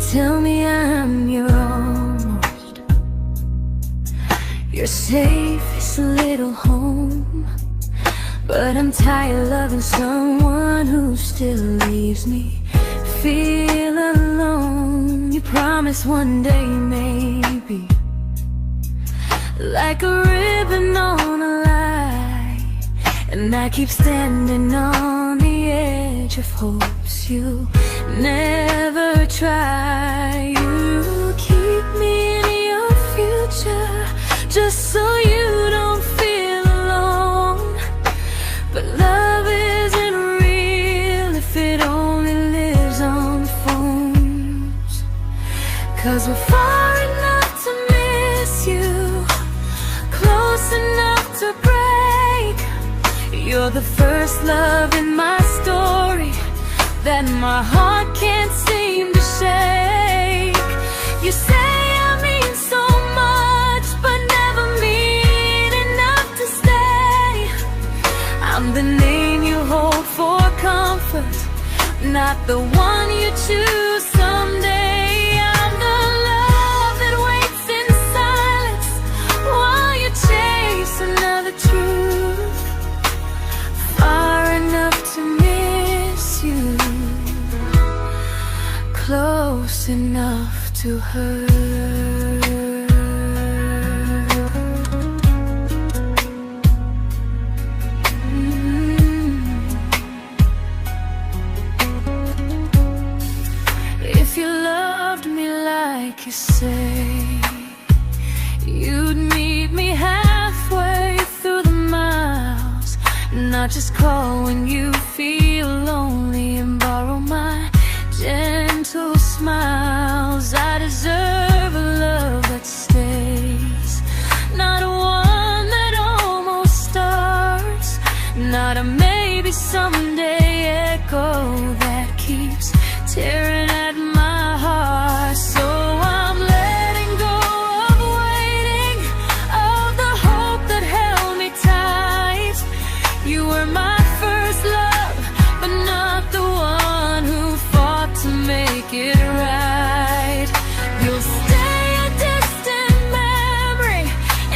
tell me I'm your almost, your safest little home. But I'm tired loving someone who still leaves me feel alone. You promise one day maybe, like a ribbon on a line, and I keep standing on the edge of hopes you never try. You keep me in your future just so you don't feel alone. But love isn't real if it only lives on phones. 'Cause we're far enough to miss you, close enough to break. You're the first love in my story that my heart can't seem to shake. You say I mean so much, but never mean enough to stay. I'm the name you hold for comfort, not the one you choose someday. I'm the love that waits in silence while you chase another truth. Far enough to miss you, close enough to hurt. If you loved me like you say, you'd meet me halfway through the miles, not just call when you feel lonely and borrow my gentle smiles. I deserve a love that stays, not one that almost starts, not a maybe someday echo that keeps tearing at my heart. So I'm letting go of waiting, of the hope that held me tight. You were my first love, but not the one who fought to make it right. You'll stay a distant memory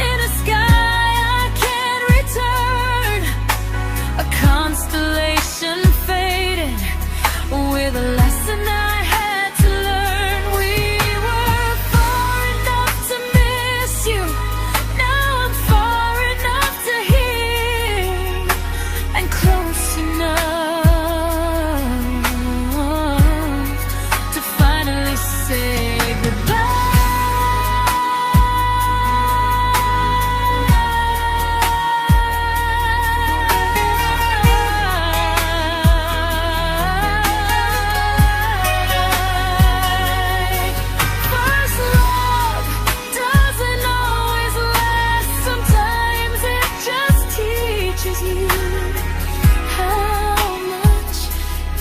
in a sky I can't return, a constellation faded with a lesson I had to learn. We were far enough to miss you, now I'm far enough to hear, and close enough to finally say goodbye. First love doesn't always last, sometimes it just teaches you how much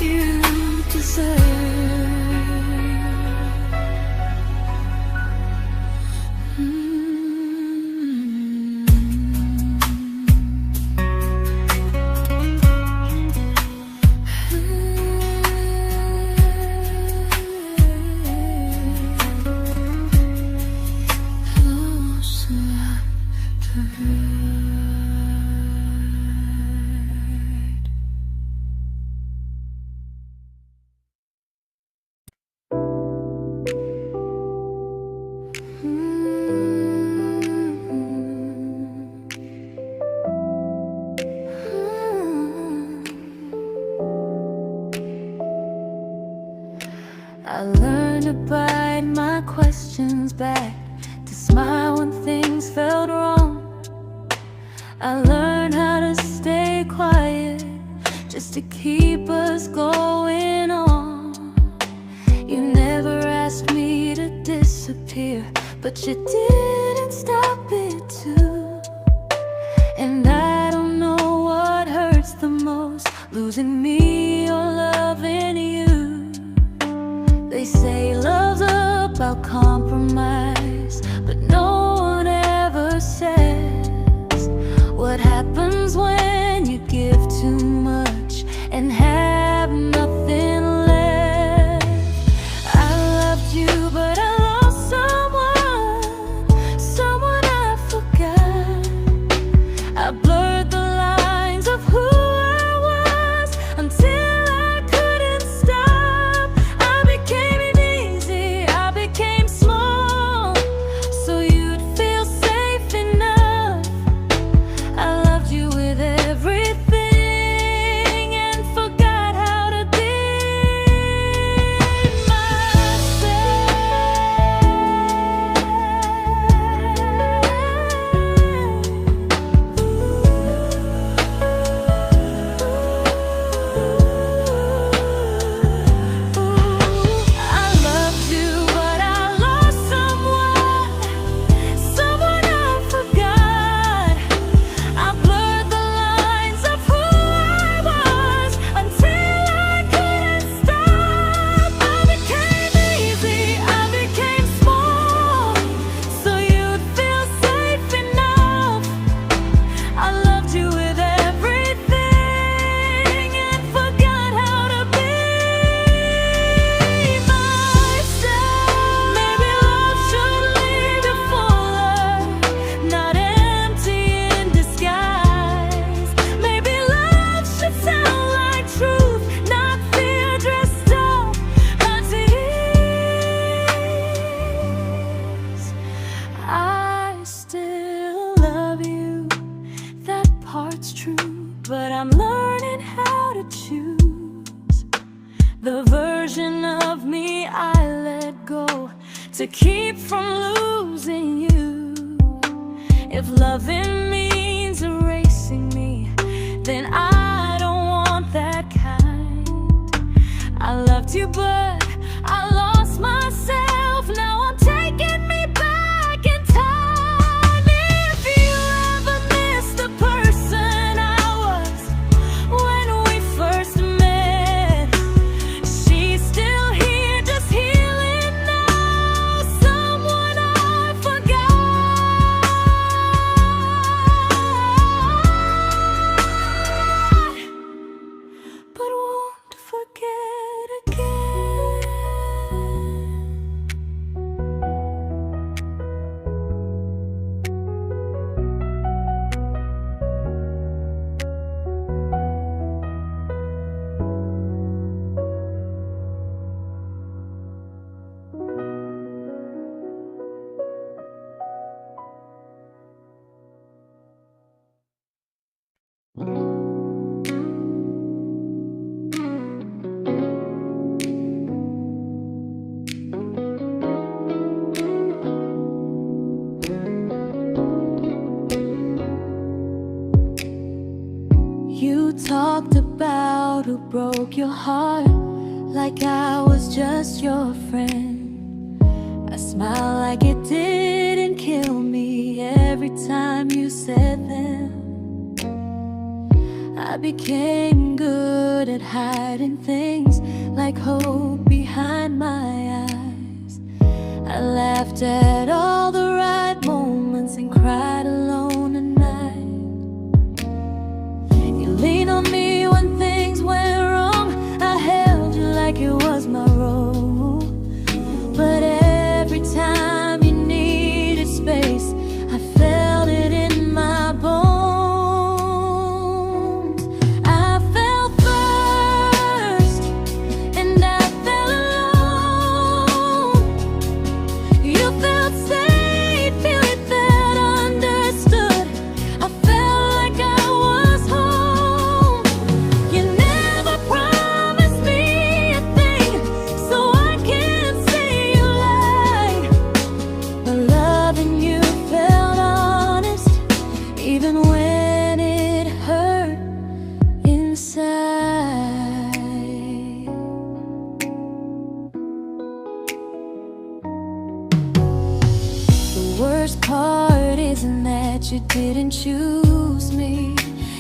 you deserve. Close enough to hurt. I learned to bite my questions back, to smile when things felt wrong. I learned how to stay quiet, just to keep us going on. You never asked me to disappear, but you didn't stop it too. And I don't know what hurts the most, losing me or loving you. They say love's about compromise, but no one ever says what happens when you give too much and have nothing left. I loved you to keep from losing you. If loving means erasing me, then I don't want that kind. I loved you, but I lost myself. Now I'm taking me back in time. If you ever miss the person I was when we first met, she's still here, just healing now. Someone I forgot, but won't forget again. You talked about who broke your heart, like I was just your friend. I smiled like it didn't kill me every time you said them. I became good at hiding things like hope behind my eyes. I laughed at all the right moments and cried alone at night. You leaned on me when things went wrong. I held you like it was my role. But every time you needed space, I felt it in my bones. I fell first, and I fell alone. You felt safe, you felt understood. I felt like I was home. You never promised me a thing, so I can't say you lied. But loving you felt honest, even when it hurt inside. The worst part isn't that you didn't choose me,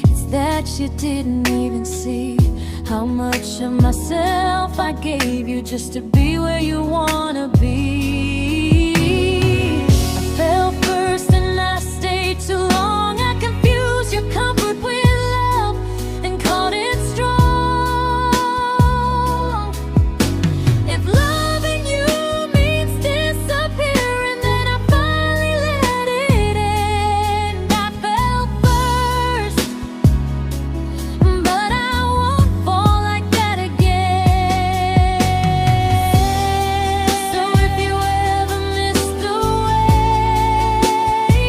it's that you didn't even see how much of myself I gave you just to be where you wanna be. I fell first and I stayed too long. I confused your comfort with love and called it strong. If loving you means disappearing, then I finally let it end. I fell first, but I won't fall like that again. So if you ever missed the way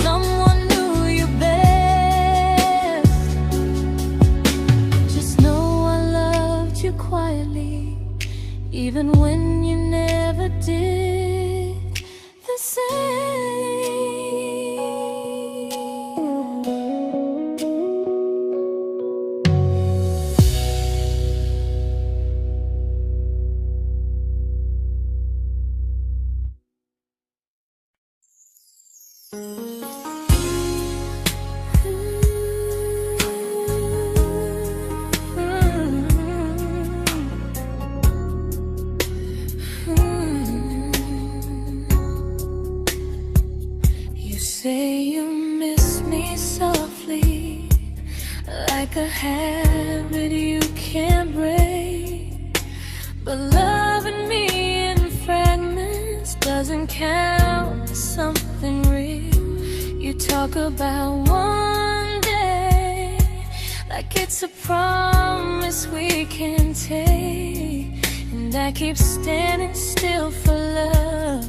someone knew you best, just know I loved you quietly, even when you never did the same. You say you miss me softly, like a habit you can't break. But loving me in fragments doesn't count as something real. You talk about one day like it's a promise we can take, and I keep standing still for love.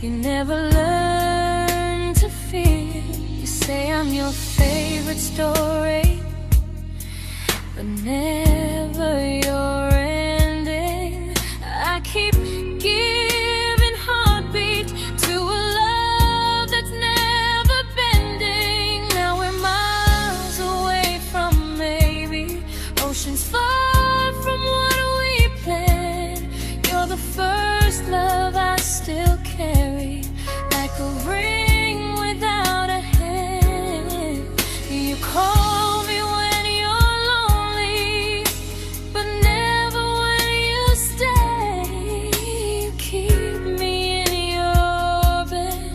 You never learn to feel. You say I'm your favorite story, but never your ending. I keep giving heart still carry, like a ring without a hand. You call me when you're lonely, but never when you stay. You keep me in your bed,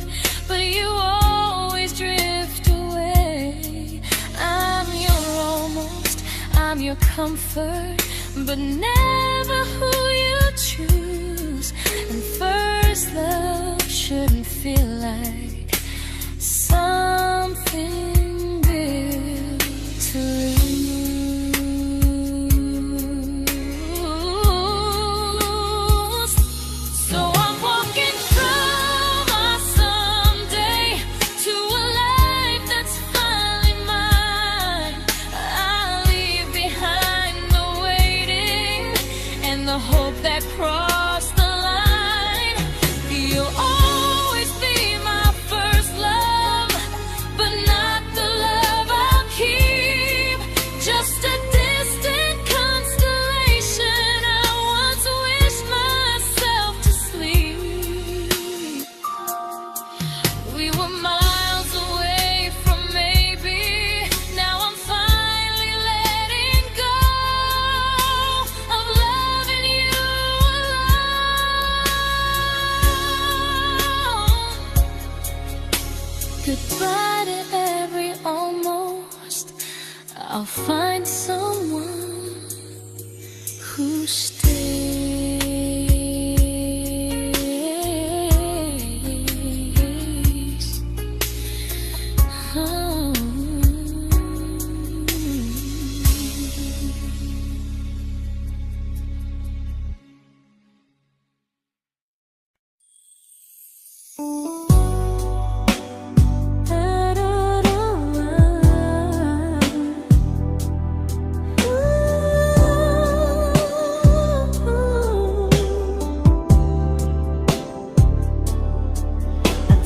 but you always drift away. I'm your almost, I'm your comfort, but never who you choose. And first love shouldn't feel like something built to lose. So I'm walking through my someday to a life that's finally mine. I'll leave behind the waiting and the hope that crossed the line. You'll always be my first love, but not the love I'll keep. Just a distant constellation I once wished myself to sleep. We were miles away from maybe. Now I'm finally letting go of loving you alone. Goodbye to every almost. I'll find someone who stays. Oh.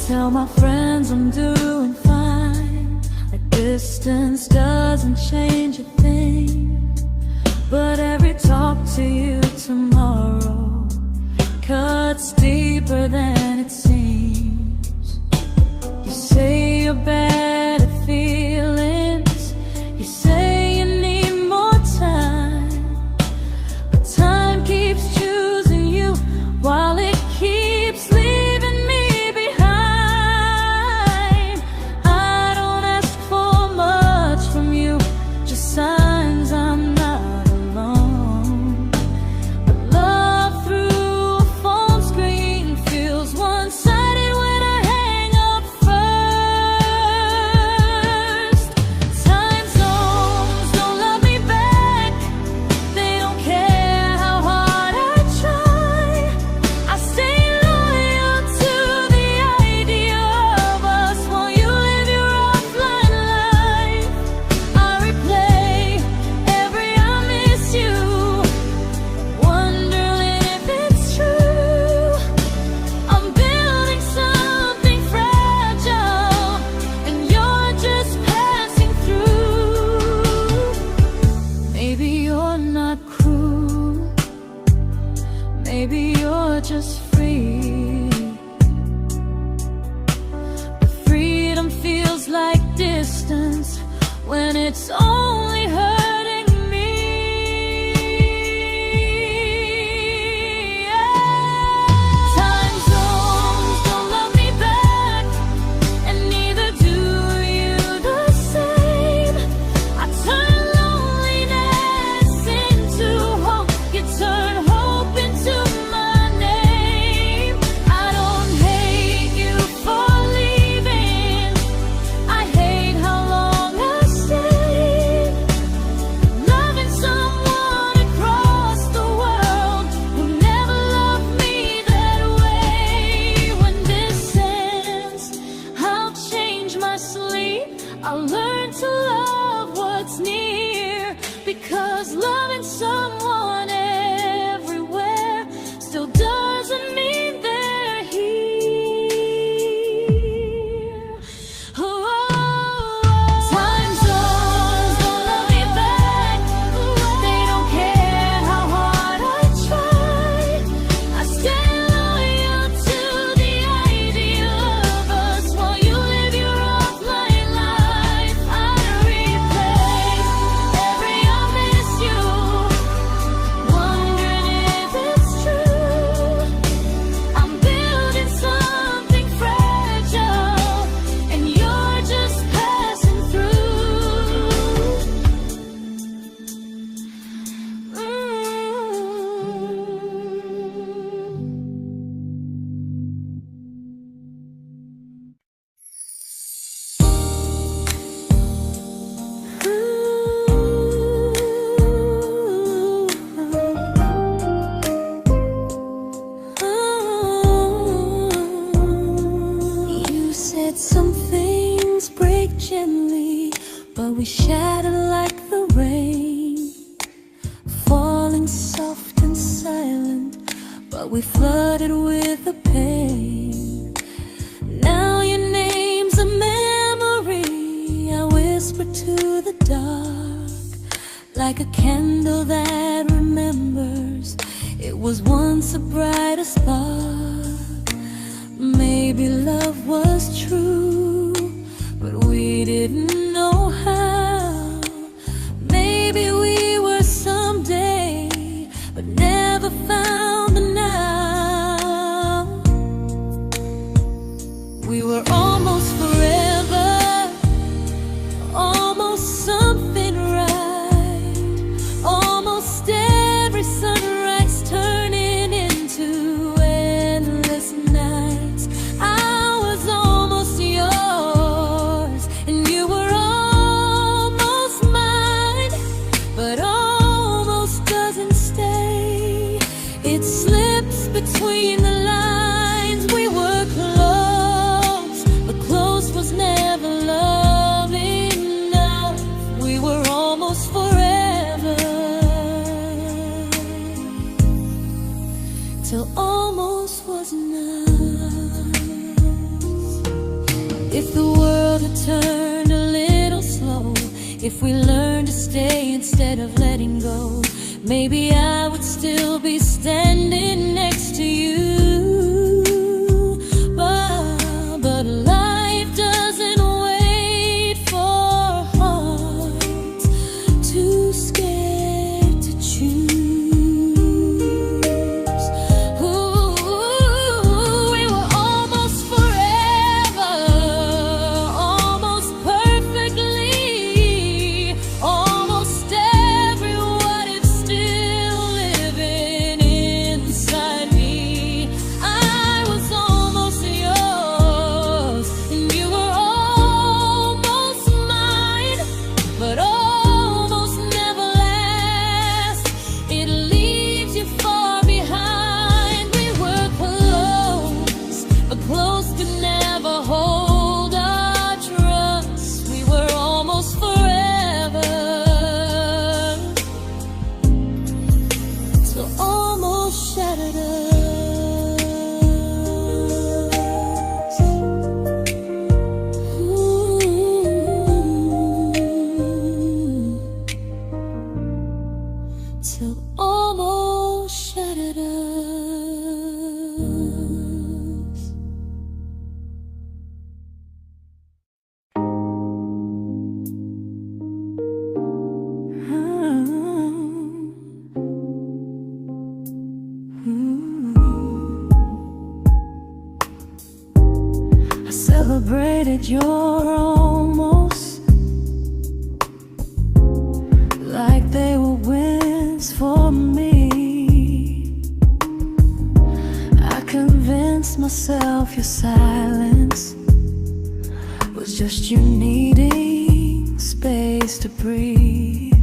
Tell my friends I'm doing fine, like distance doesn't change a thing. But every talk to you tomorrow cuts deeper than it seems. You say you're bad at feelings, you say you need more time, but time keeps choosing you while it keeps leaving me behind. I don't ask for much from you, just signs I'm not alone. But love through a phone screen feels one-sided when I hang up first. Time zones don't love me back, they don't care how hard I try. I stay loyal to the idea of us while you live your offline life. I replay every I miss you, wondering if it's true. I'm building something fragile, and you're just passing through. Maybe you're not cruel, maybe you're just free. But freedom feels like distance when it's only hurting me. Time zones don't love me back, and neither do you the same. I turn loneliness into hope, you turn hope into my name. I don't hate you for leaving, I hate how long I stayed. we shattered like the rain, falling soft and silent, but we flooded with the pain. Now your name's a memory I whisper to the dark, like a candle that remembers it was once a brighter spark. Maybe love was true, but we didn't know how. Maybe we were someday, but never found the now. We were almost forever, almost something right, almost every sunrise turning into endless nights. I was almost yours, and you were almost mine, but almost doesn't stay. It slips between the lines. We were close, but close was never love enough. We were almost forever, till almost was enough. If the world had turned a little slow, if we learned to stay instead of letting go, maybe I would still be standing next to you. But life doesn't wait for hearts too scared to choose. Ooh, we were almost forever, almost perfectly, almost every what if still living inside me. I was almost yours, and you were almost mine, but almost never lasts. It leaves you far behind. We were close, but close could never hold our trust. We were almost forever, till almost shattered us. Ooh. Till almost shattered us. I celebrated your almost like they were wins for me. I convinced myself your silence was just you needing space to breathe.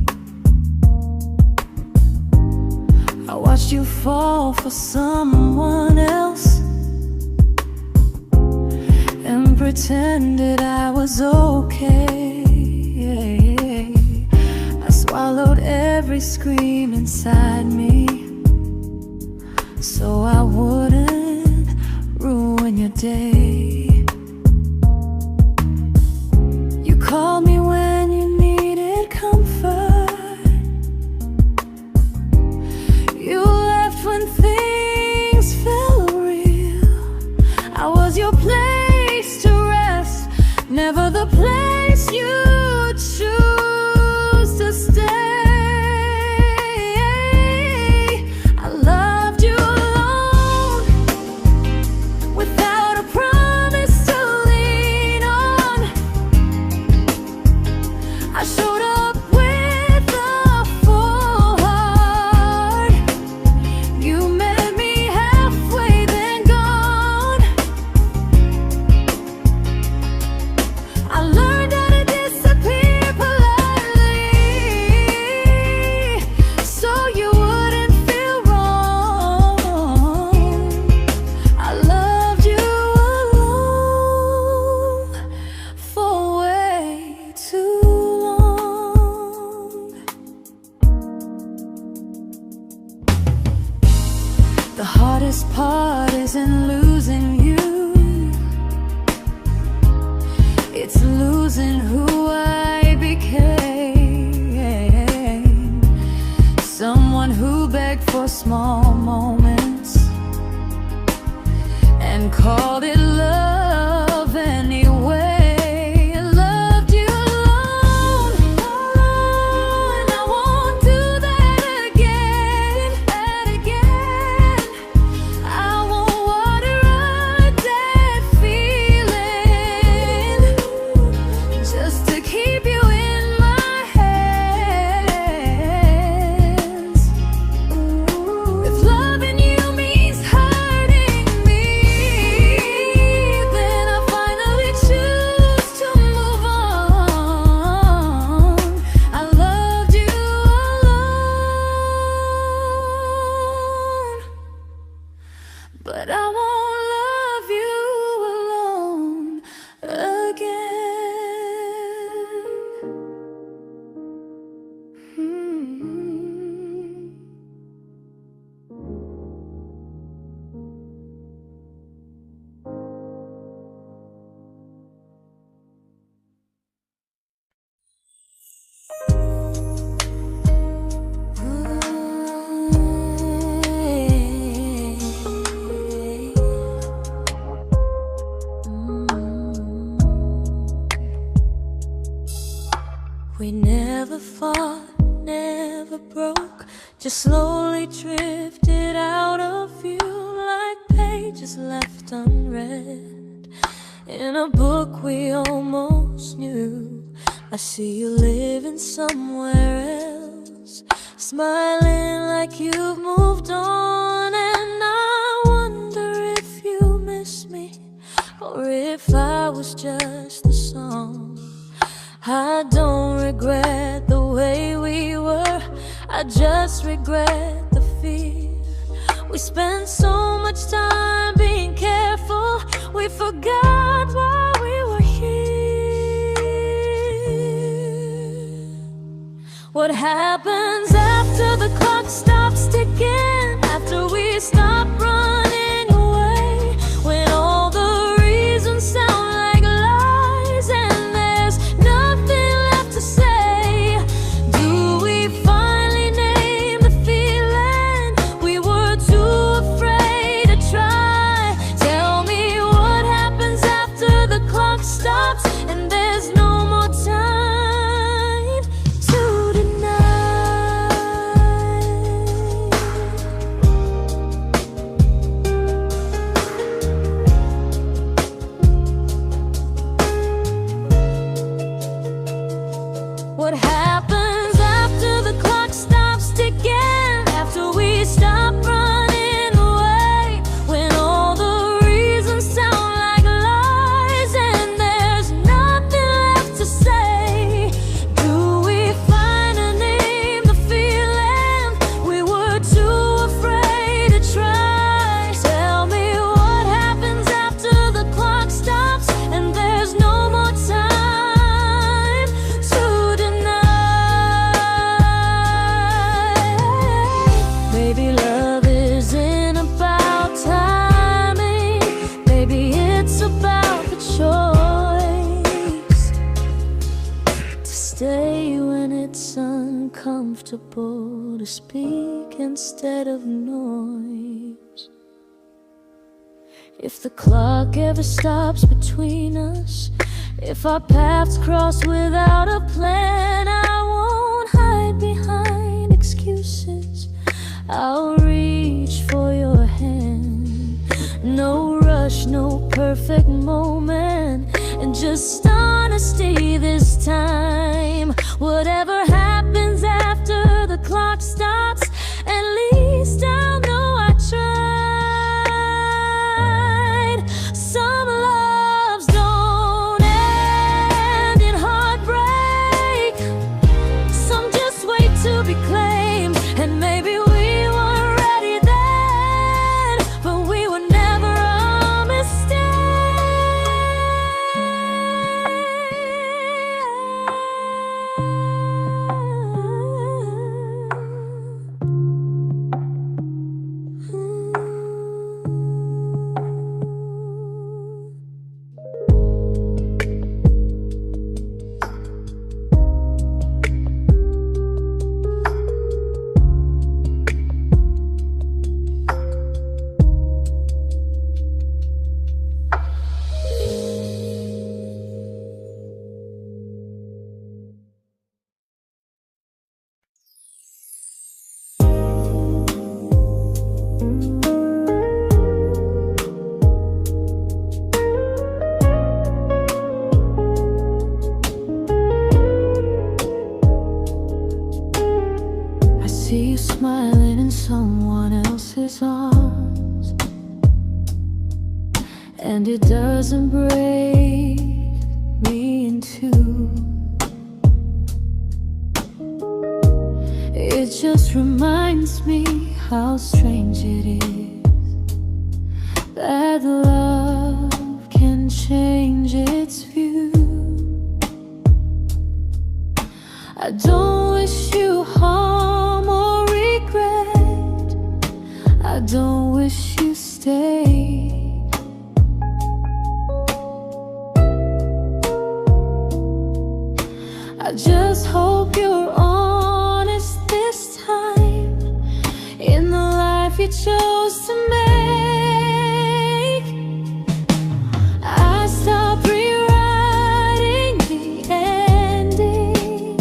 I watched you fall for someone else and pretended I was okay. I swallowed every scream inside me, so I wouldn't ruin your day. You called me when you needed comfort. You left when things felt real. I was your place to rest, never the place you choose to stay. I loved you long heart isn't losing you, it's losing who I became. Someone who begged for small moments and called it love anyway. Loved you alone, and I won't do that again, I won't water a dead feeling just to keep you in my hands. If loving you means hurting me, then I finally choose to move on. I loved you alone, but I won't love you alone again. We never fought, never broke, just slowly drifted out of view like pages left unread in a book we almost knew. I see you living somewhere else, smiling like you've moved on, and I wonder if you miss me or if I was just the song. I don't regret the way we were, I just regret the fear. We spent so much time being careful, we forgot why we were here. What happens after the clock stops ticking, after we stop running away, when all the reasons sound like lies and there's nothing left to say? Do we finally name the feeling we were too afraid to try? Tell me what happens after the clock stops and there's no more time to deny. What happens after the clock stops ticking, after we stop running away, when all the reasons sound like lies and there's nothing left to say? Do we finally name the feeling we were too afraid to try? Tell me what happens after the clock stops and there's no more time to deny. Maybe love isn't about timing, maybe it's about the choice to stay when it's uncomfortable, to speak instead of noise. If the clock ever stops between us, if our paths cross without a plan, I won't hide behind excuses, I'll reach for your hand. No rush, no perfect moment, and just honesty this time. Whatever happens after the clock stops, at least I'll know I tried. Some loves don't end in heartbreak, some just wait to be claimed, and maybe we weren't ready then, but we were never a mistake. and it doesn't break me in two. It just reminds me how strange it is that love can change its view. I don't wish you harm or regret. I don't wish you stayed. I just hope you're honest this time in the life you chose to make. I stopped rewriting the ending,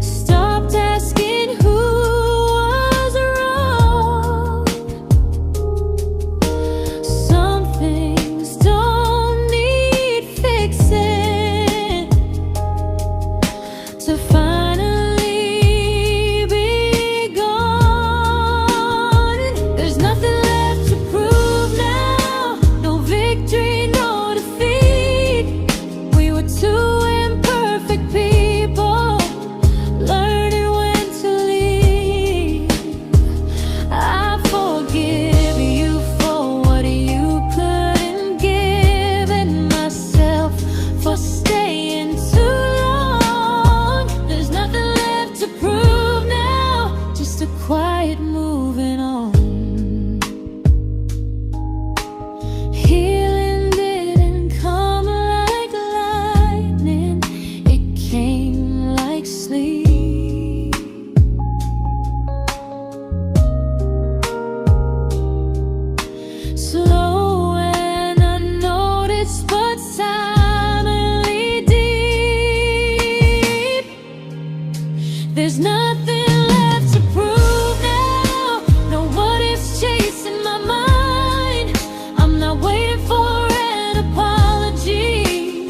stopped asking who was wrong. Some things don't need fixing to finally be gone. There's nothing left to prove now, no victory, no defeat. We were two imperfect people, learning when to leave. I forgive you for what you couldn't give, and myself for staying too long. There's nothing left to prove now, just a quiet moving on. Healing didn't come like lightning, it came like sleep. Slow and unnoticed, but silently deep. There's nothing left to prove now, no what ifs chasing my mind. I'm not waiting for an apology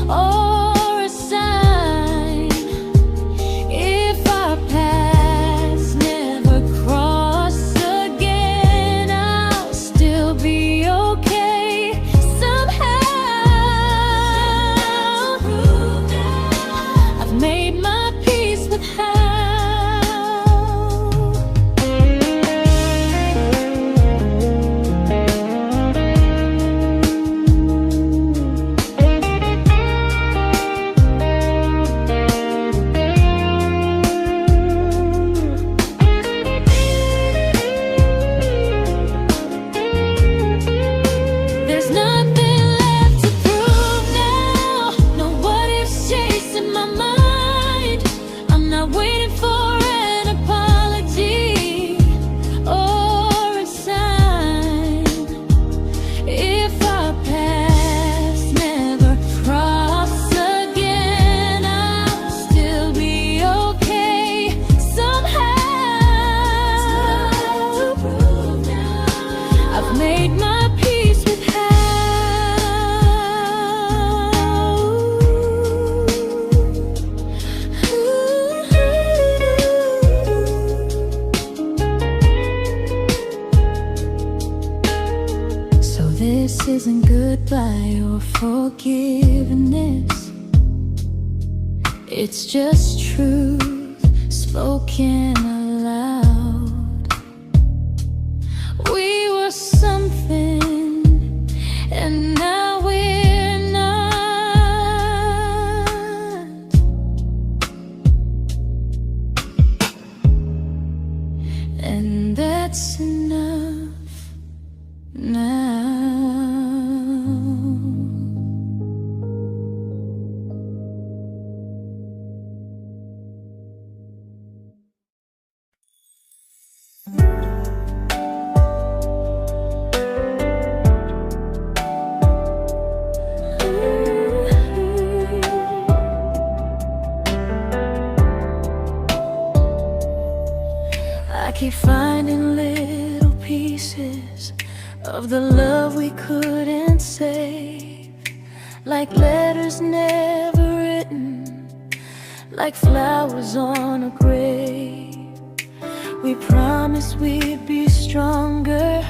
or a sign. If our paths never cross again, I'll still be okay somehow. I've made my peace with how. There's nothing left to prove now, no what ifs chasing my mind. I'm not waiting for an apology or a sign. If our paths never cross again, I'll still be okay somehow. I've made my peace with how. So this isn't goodbye or forgiveness, it's just truth spoken aloud. We were something, and now we're not. And that's enough now. I keep finding little pieces of the love we couldn't save, like letters never written, like flowers on a grave. We promised we'd be stronger,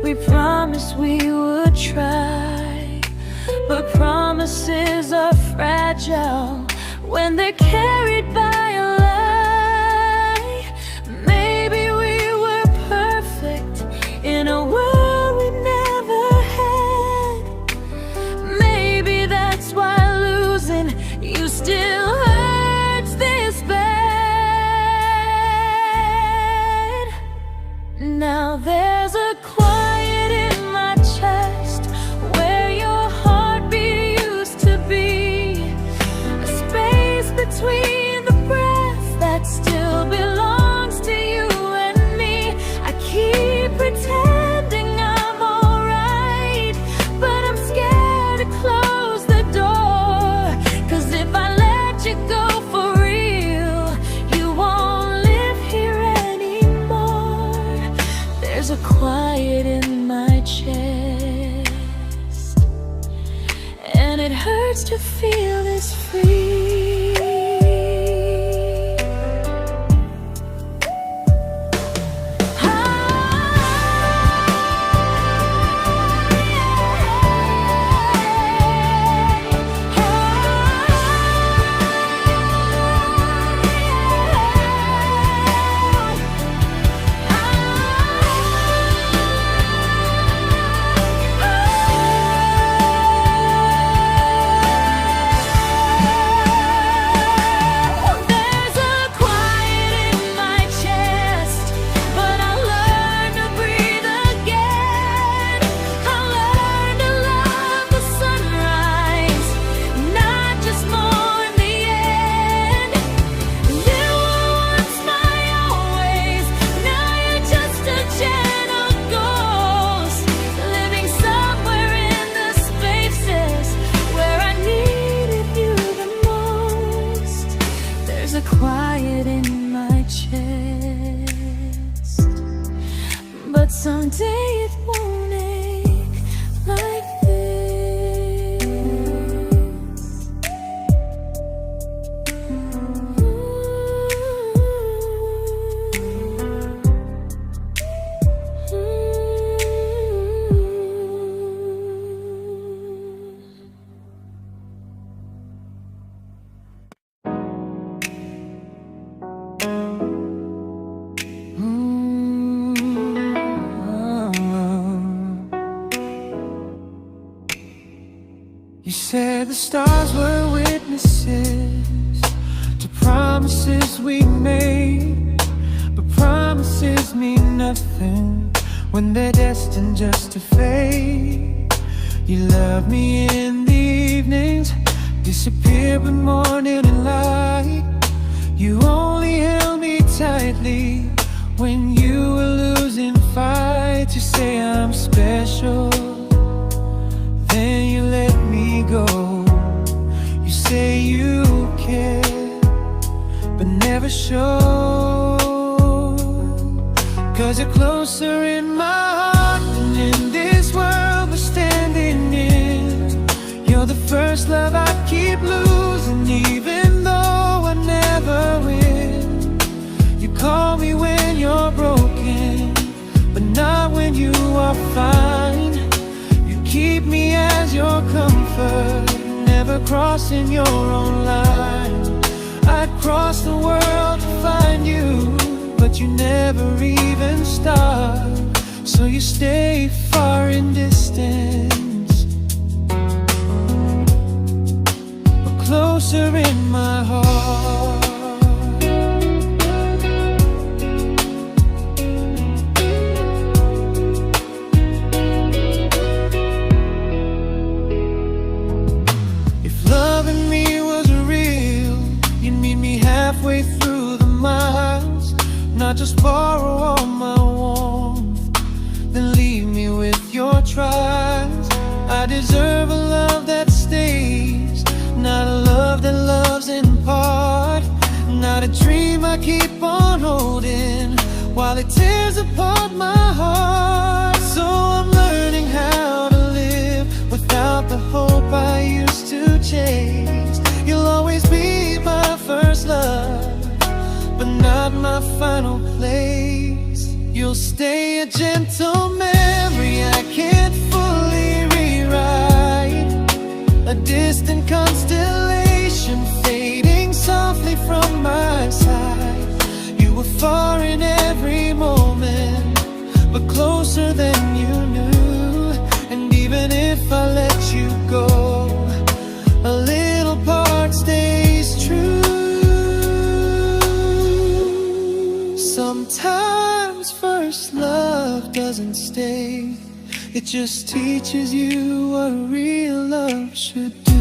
We promised we would try, but promises are fragile when they're carried by a lie. Maybe we were perfect in a world we never had. Maybe that's why losing you still hurts this bad. Now there's a quiet in my chest where your heartbeat used to be, a space between the breaths that still belongs to you and me. I keep pretending I'm alright, but I'm scared to close the door, 'cause if I let you go for real, you won't live here anymore. There's a quiet in my chest, and it hurts to feel this free. Quiet in my chest, but someday it won't ache like this. You said the stars were witnesses to promises we made, but promises mean nothing when they're destined just to fade. You love me in the evenings, disappear when morning and light. You only held me tightly when you were losing fights. You say I'm special, then you let me go. You say you care, but never show, 'cause you're closer in my heart than in this world we're standing in. You're the first love I keep losing, even though I never win. You call me when you're broken, but not when you are fine. Keep me as your comfort, never crossing your own line. I'd cross the world to find you, but you never even start. So you stay far in distance, but closer in my heart. Halfway through the miles, not just borrow all my warmth, then leave me with your trials. I deserve a love that stays, not a love that loves in part, not a dream I keep on holding while it tears apart my heart. So I'm learning how to live without the hope I used to chase. You'll always be my first love, but not my final place. You'll stay a gentle memory mistake. It just teaches you what real love should do.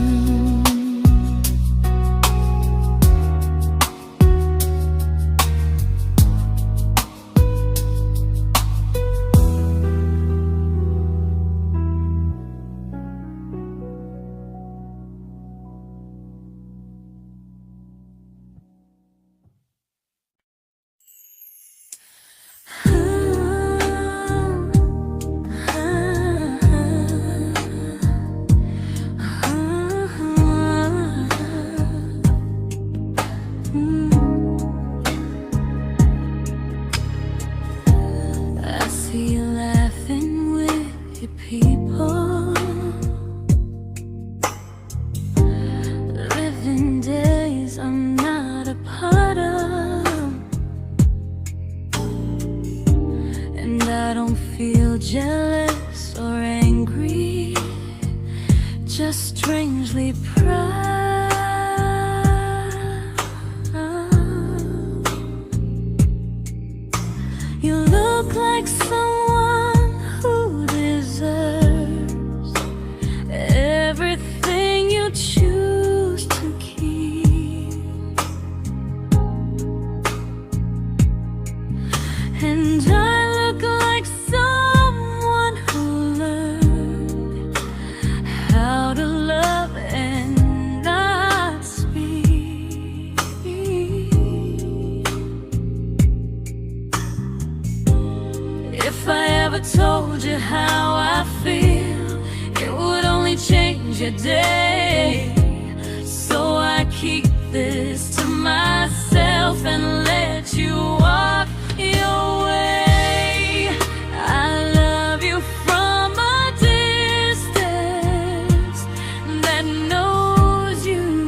Jealous or angry, just strangely proud. You look like someone who deserves everything you choose to keep. And I look like someone who learned how to love and not speak. If I ever told you how I feel, it would only change your day. So I keep this to myself and let you walk your way. I love you from a distance that knows you,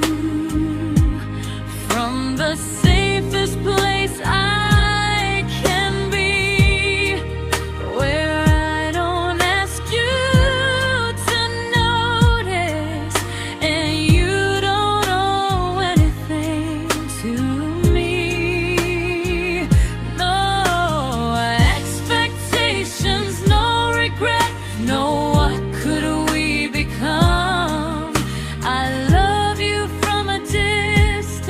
from the safest place I can be, where I don't ask you to notice and you don't owe anything to me. No expectations, no regret, no what could we become. I love you from a distance,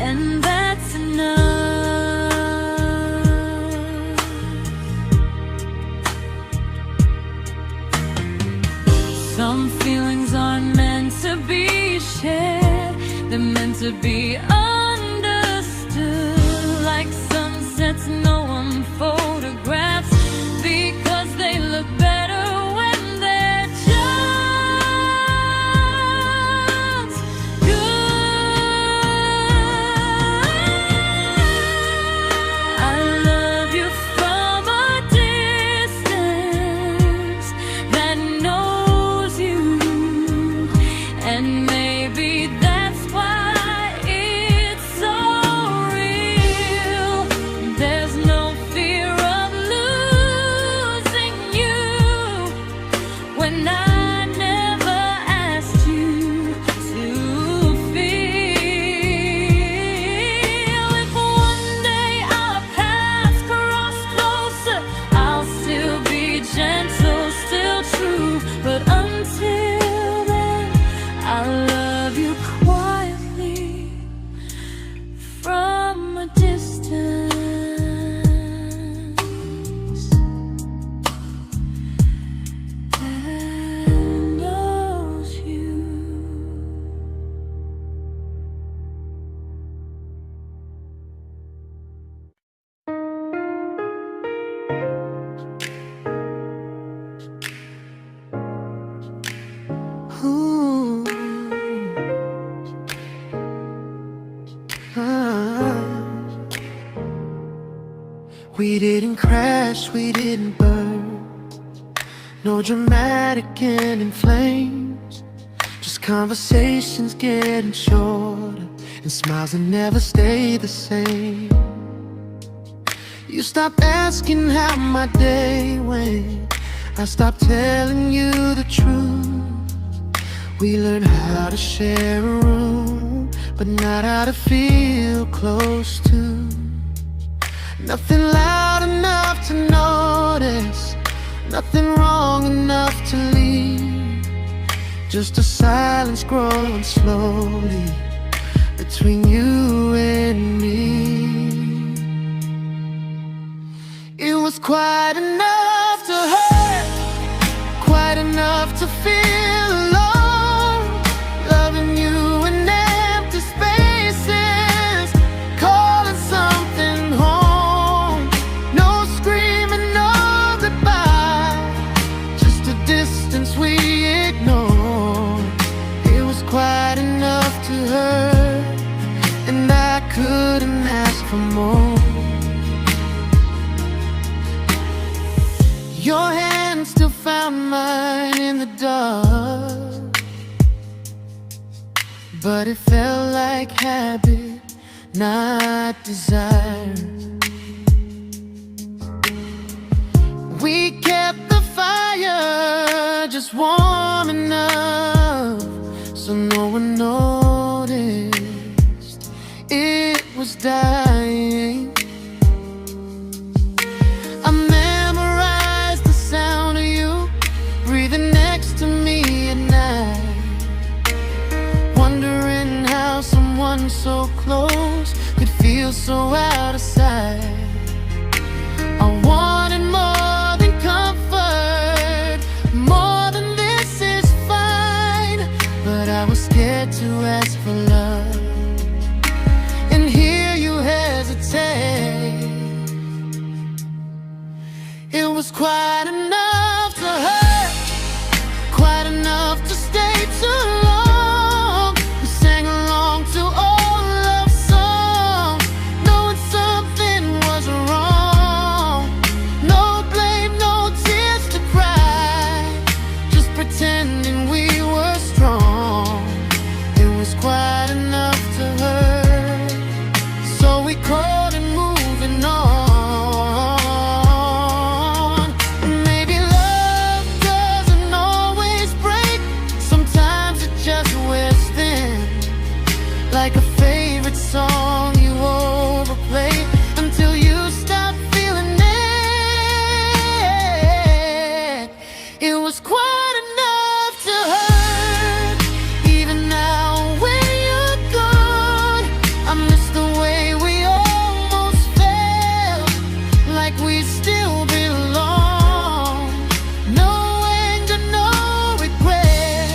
and that's enough. Some feelings aren't meant to be shared, they're meant to be understood, like sunsets no one photographs, because they look better when they're just good. I love you from a distance that knows you, and maybe that's why it's so real. There's no fear of losing you when I never asked you to feel. If one day our paths cross closer, I'll still be gentle, still true. But until then, I love you quietly from a distance that knows you. Ooh. Ah. We didn't crash, we didn't burn, no dramatic end in flames, just conversations getting shorter and smiles that never stay the same. You stopped asking how my day went, I stopped telling you the truth. We learned how to share a room, but not how to feel close to. Nothing loud enough to notice, nothing wrong enough to leave. Just a silence growing slowly between you and me. It was quite enough to hurt, quite enough to feel alone, loving you in empty spaces, calling something home. No screaming, no goodbye, just a distance we ignored. It was quite enough to hurt, and I couldn't ask for more. Your hand still found mine in the dark, but it felt like habit, not desire. We kept the fire just warm enough so no one noticed it was dying. I memorized the sound of you breathing next to me at night, wondering how someone so close could feel so out of sight. I wanted more than comfort, more than this is fine, but I was scared to ask for love, and here you hesitate. It was quite enough to hurt, quite enough to stay too long. We sang along to old love songs, knowing something was wrong. No blame, no tears to cry, just pretending we were strong. It was quite enough to hurt, so we called it moving on. Maybe love doesn't always break, sometimes it just wears thin, like a favorite song you overplay until you stop feeling it. It was quite enough to hurt, even now when you're gone. I miss the way we almost felt, like we still belong. No anger, no regret,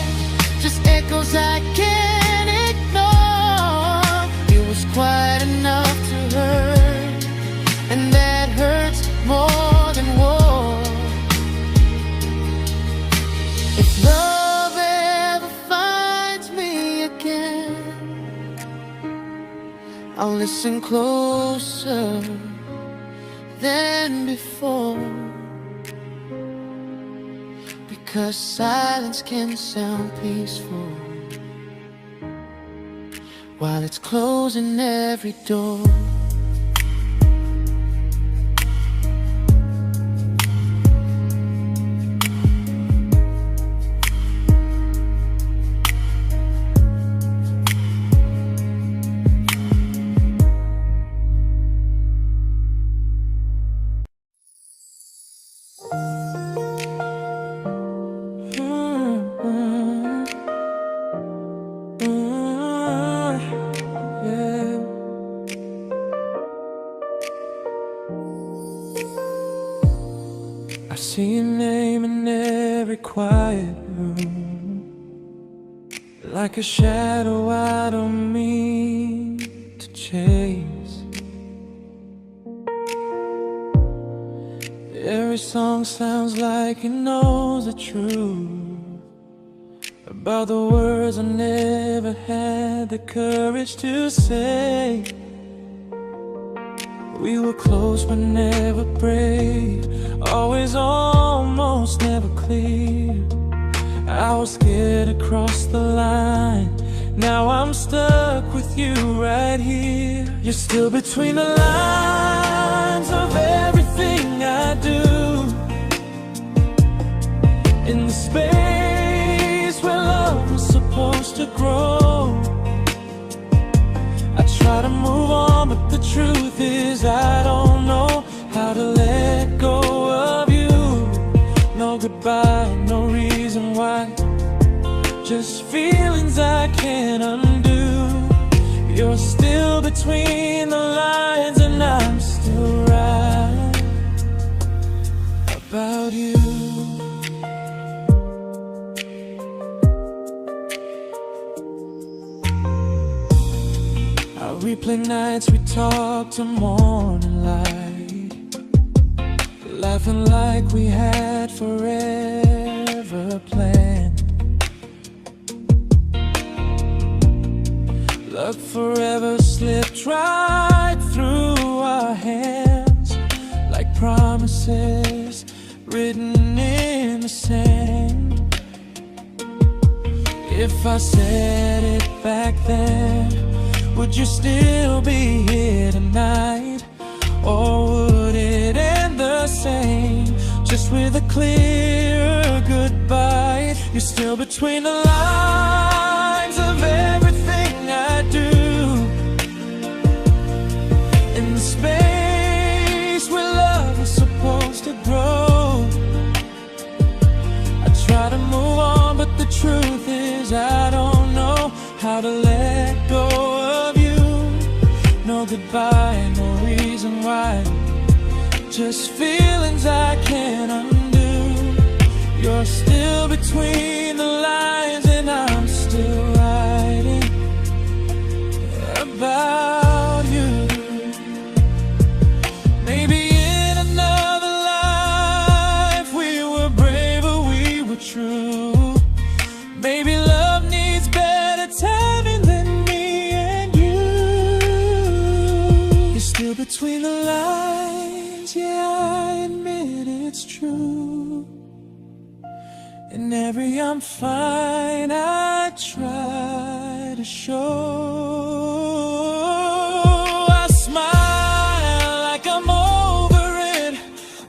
just echoes I can't ignore. It was quite enough to hurt, and that hurts more than war. If love ever finds me again, I'll listen closer than before, because silence can sound peaceful while it's closing every door. I see your name in every quiet room, like a shadow I don't mean to chase. Every song sounds like it knows the truth about the words I never had the courage to say. We were close but never brave, always almost never clear. I was scared to cross the line, now I'm stuck with you right here. You're still between the lines of everything I do, in the space where love was supposed to grow. I try to move on, but the truth is I don't know just feelings I can't undo. You're still between the lines and I'm still right about you. I replay nights we talk to morning light, laughing like we had forever planned. Luck forever slipped right through our hands, like promises written in the sand. If I said it back then, would you still be here tonight? Or would it end the same, just with a clear goodbye? You're still between the lines of everything I do, in the space where love was supposed to grow. I try to move on, but the truth is I don't know how to let go of you. No goodbye, no reason why, just feelings I can't undo. You're still between the lines and I'm still writing about you. Maybe in another life we were braver, we were true. Maybe love needs better timing than me and you. You're still between the lines, yeah, I admit it's true. In every I'm fine I try to show. I smile like I'm over it,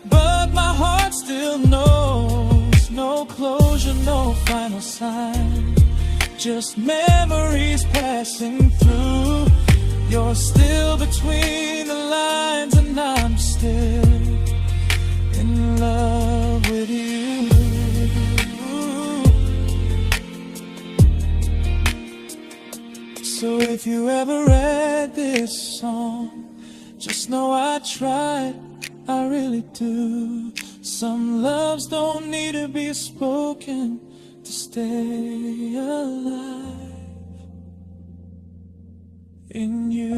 but my heart still knows. No closure, no final sign, just memories passing through. You're still between the lines and I'm still in love with you. So if you ever read this song, just know I tried, I really do. Some loves don't need to be spoken to stay alive in you.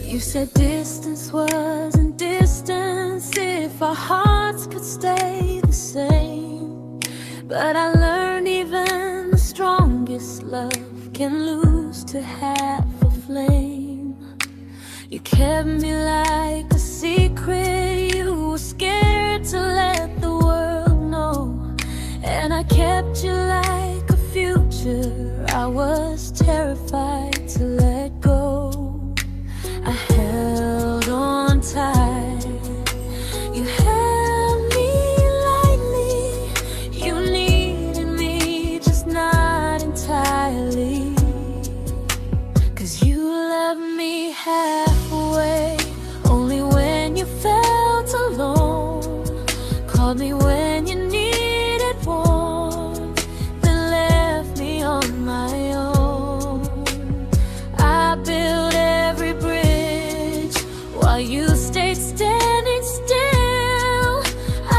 You said distance wasn't distance if our hearts could stay the same. But I learned even the strongest love can lose to half a flame. You kept me like a secret you were scared to let the world know. And I kept you like a future I was terrified to let go. I held on tight, you held me lightly. You needed me, just not entirely. 'Cause you loved me halfway, only when you felt alone. Called me when you needed warmth, then left me on my own. I built every bridge while you stayed standing still.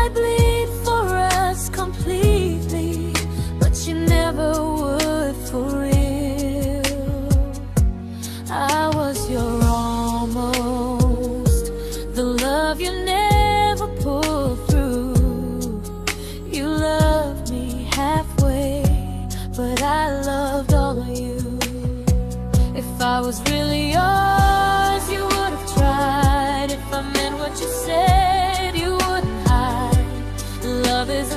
I bleed for us completely, but you never would for real. I was your almost, the love you never pulled through. You loved me halfway, but I loved all of you. If I was really yours, you would have tried. If I meant what you said, you wouldn't hide. Love is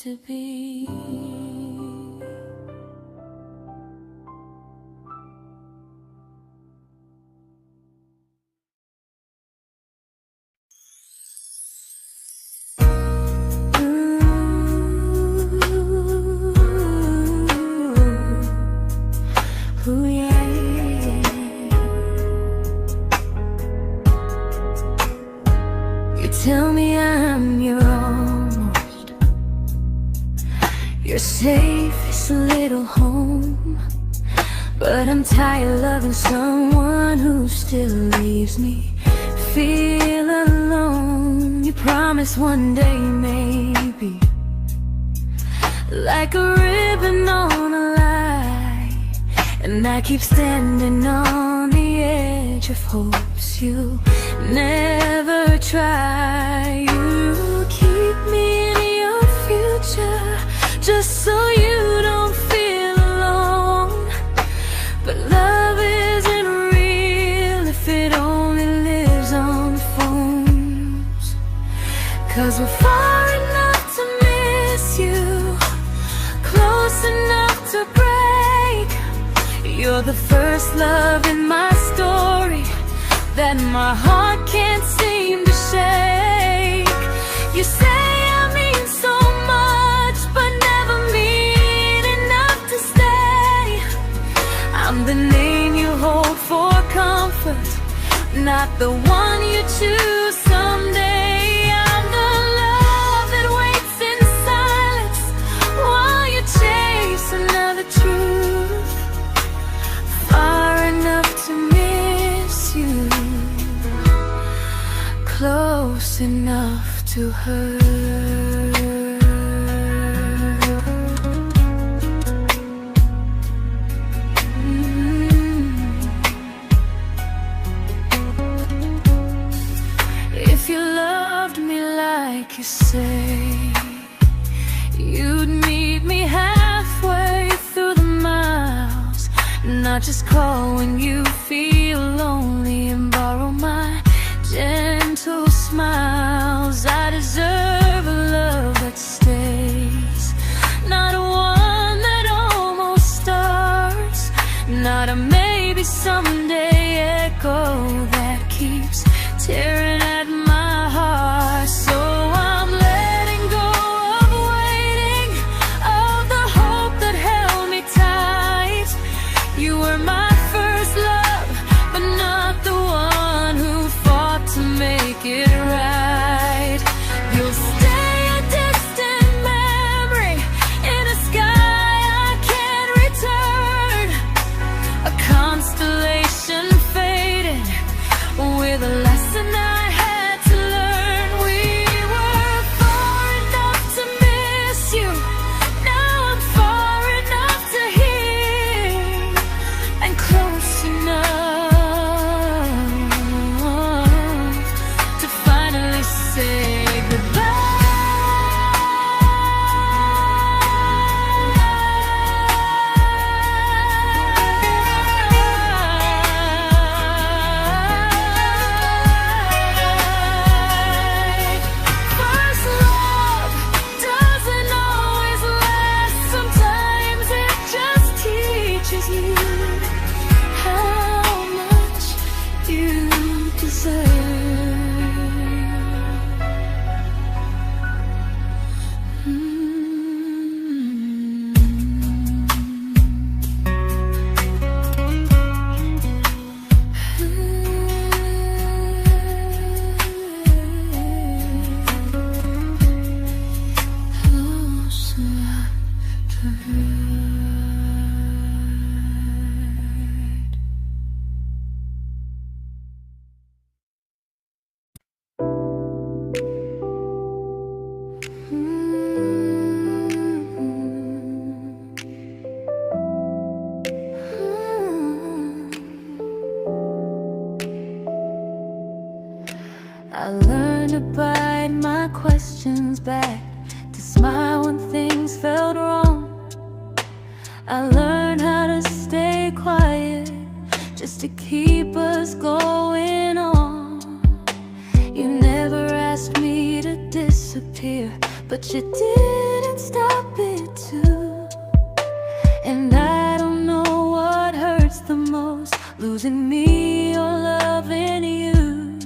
to be. Ooh, yeah, yeah. You tell me I'm your almost, your safest little home. But I'm tired loving someone who still leaves me feel alone. You promise one day maybe, like a ribbon on a line, and I keep standing on the edge of hopes you'll never try. You keep me in your future just so you don't feel alone. But love isn't real if it only lives on phones. 'Cause we're far enough to miss you, close enough to break. You're the first love in my story that my heart can't seem to shake. You say I mean so much, but never mean enough to stay. I'm the name you hold for comfort, not the one you choose someday. I'm the love that waits in silence while you chase another truth. Far enough to miss you, close enough to hurt. If you loved me like you say, you'd meet me halfway through the miles, not just call when you feel lonely and borrow my gentle smiles. I deserve a love that stays, not one that almost starts, not a maybe someday echo that keeps tearing at my heart. So I'm letting go of waiting, of the hope that held me tight. You were my first love, but not the one who fought to make it right. You'll stay a distant memory in a sky I can't return, a constellation fading with a lesson I had to learn. We were far enough to miss you, now I'm far enough to hear, and close enough to finally say first love doesn't always last. Sometimes it just teaches you how much you deserve. Close enough to hurt. I learned to bite my questions back, to smile when things felt wrong. I learned how to stay quiet just to keep us going on. You never asked me to disappear, but you did can't stop it too. And I don't know what hurts the most, losing me or loving you.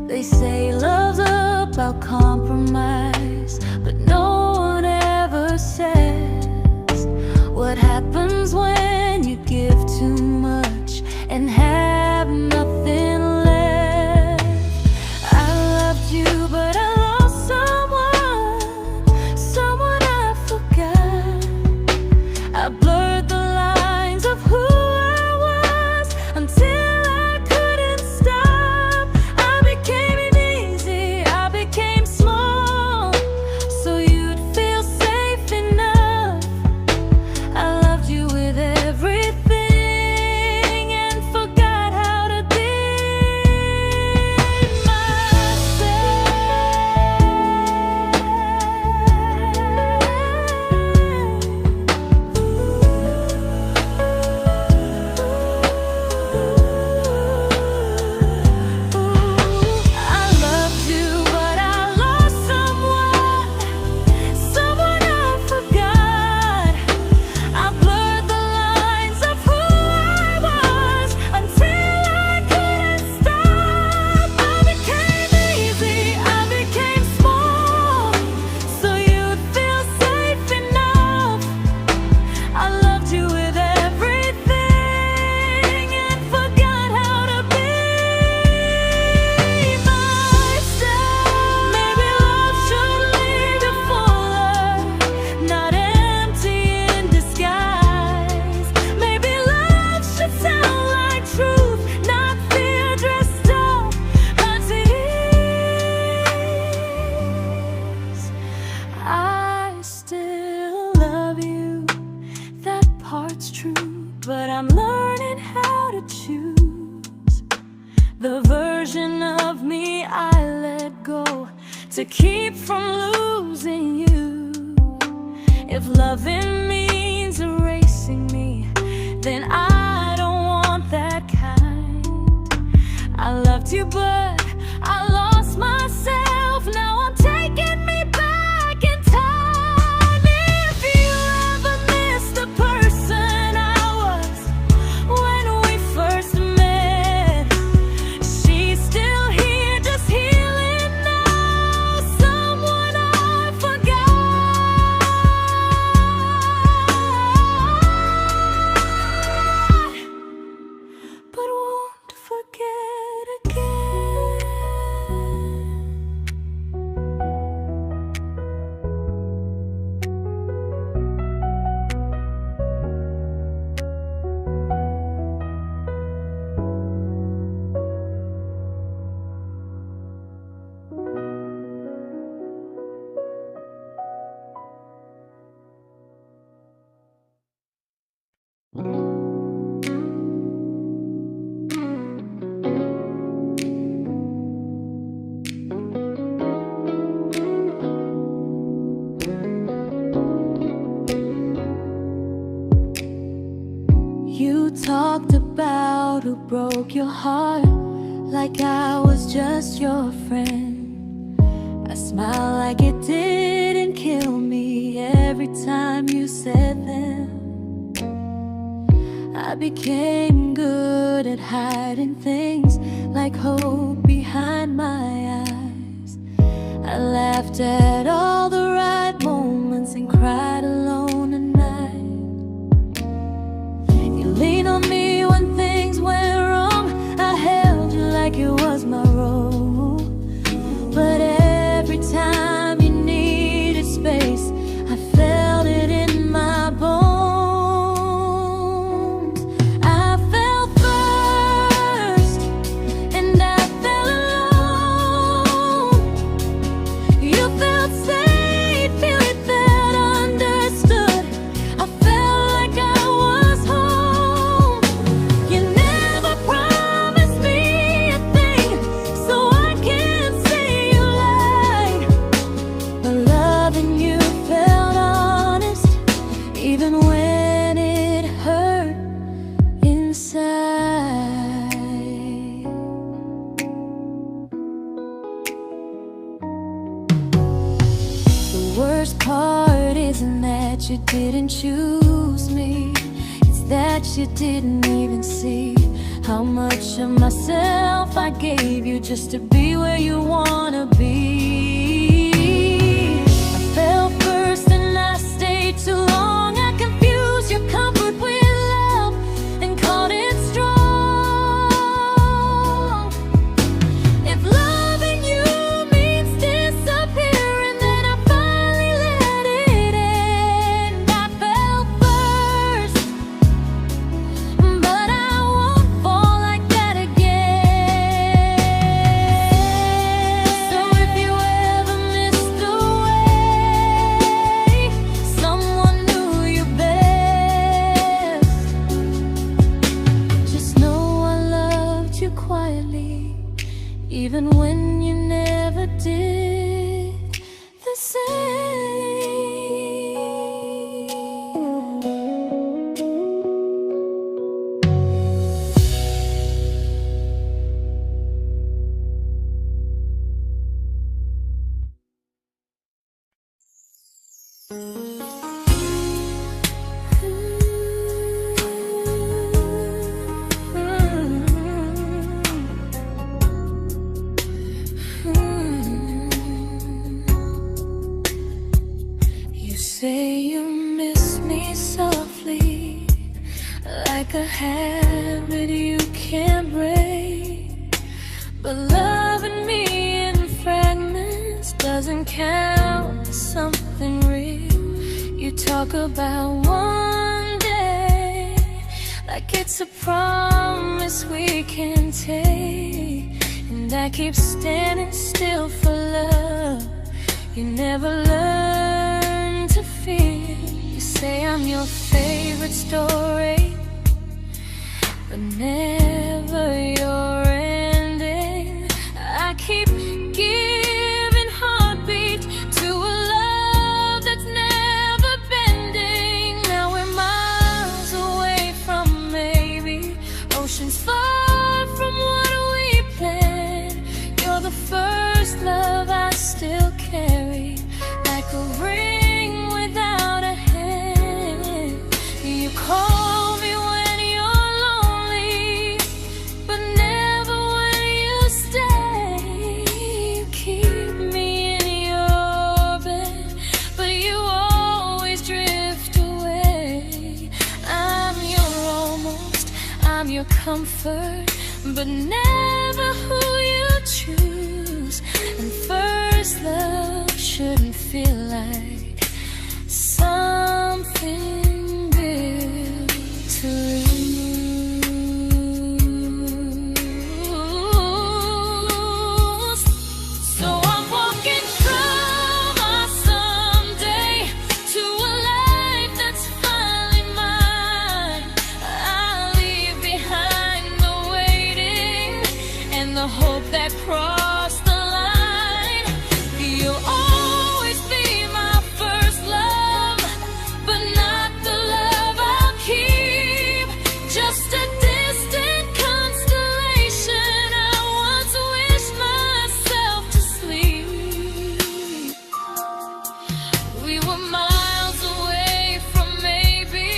They say love's about compromise, but no one ever says what happens when you give too much and have nothing left. I loved you, but I lost someone I forgot. I blurred the lines of who I was until I couldn't stop. I became easy, I became small, so you'd feel safe enough. I loved you with everything and forgot how to be I loved you, but I lost someone I forgot. I blurred the lines of who I was until I couldn't stop. I became easy, I became small, so you'd feel safe enough. I loved you with everything and forgot how to be myself. Maybe love should leave you fuller, not empty in disguise. Maybe love should sound like truth, not fear dressed up as ease. I still love you, that part's true, but I'm learning how to choose the version of me I let go to keep from losing you. If loving means erasing me, then I don't want that kind. I loved you, but I lost myself. Now I'm taking me back in time. If you ever miss the person I was when we first met, she's still here, just healing now. Someone I forgot, but won't forget again. You talked about who broke your heart, like I was just your friend. I smile like it didn't kill me every time you said them. I became good at hiding things like hope behind my eyes. I laughed at all the right moments and cried alone at night. You leaned on me when things went wrong. I held you like it was my role. But every time you needed space, I felt it in my bones. I fell first, and I fell alone. You felt worst part isn't that you didn't choose me, it's that you didn't even see how much of myself I gave you just to be where you wanna be. I fell first and I stayed too long. I confused your comfort with love and called it strong. If loving you means disappearing, then I finally let it end. I fell first, but I won't fall like that again. So if you ever missed the way someone knew you best, just know I loved you quietly, even when you never did the same. You say you miss me softly, like a habit you can't break. But loving me in fragments doesn't count as something real. You talk about one day like it's a promise we can take, and I keep standing still for love. You never learn to feel. You say I'm your favorite story, but never your ending. I keep giving heartbeat to a love that's never bending. Now we're miles away from maybe oceans far from what we planned. You're the first love I still carry, like a ring without a hand. You call me when you're lonely, but never when you stay. You keep me in your bed, but you always drift away. I'm your almost, I'm your comfort, but never who you choose. And first love shouldn't feel like something built to lose. So I'm walking from my someday to a life that's finally mine. I'll leave behind the waiting and the hope that crossed the line. You'll always be my first love, but not the love I'll keep. Just a distant constellation I once wished myself to sleep. We were miles away from maybe.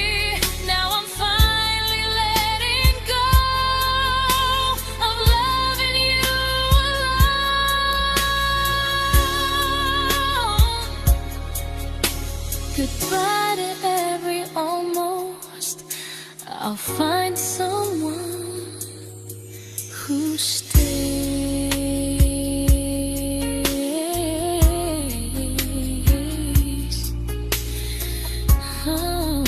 Now I'm finally letting go of loving you alone. Goodbye to every almost. I'll find someone who stays. Oh.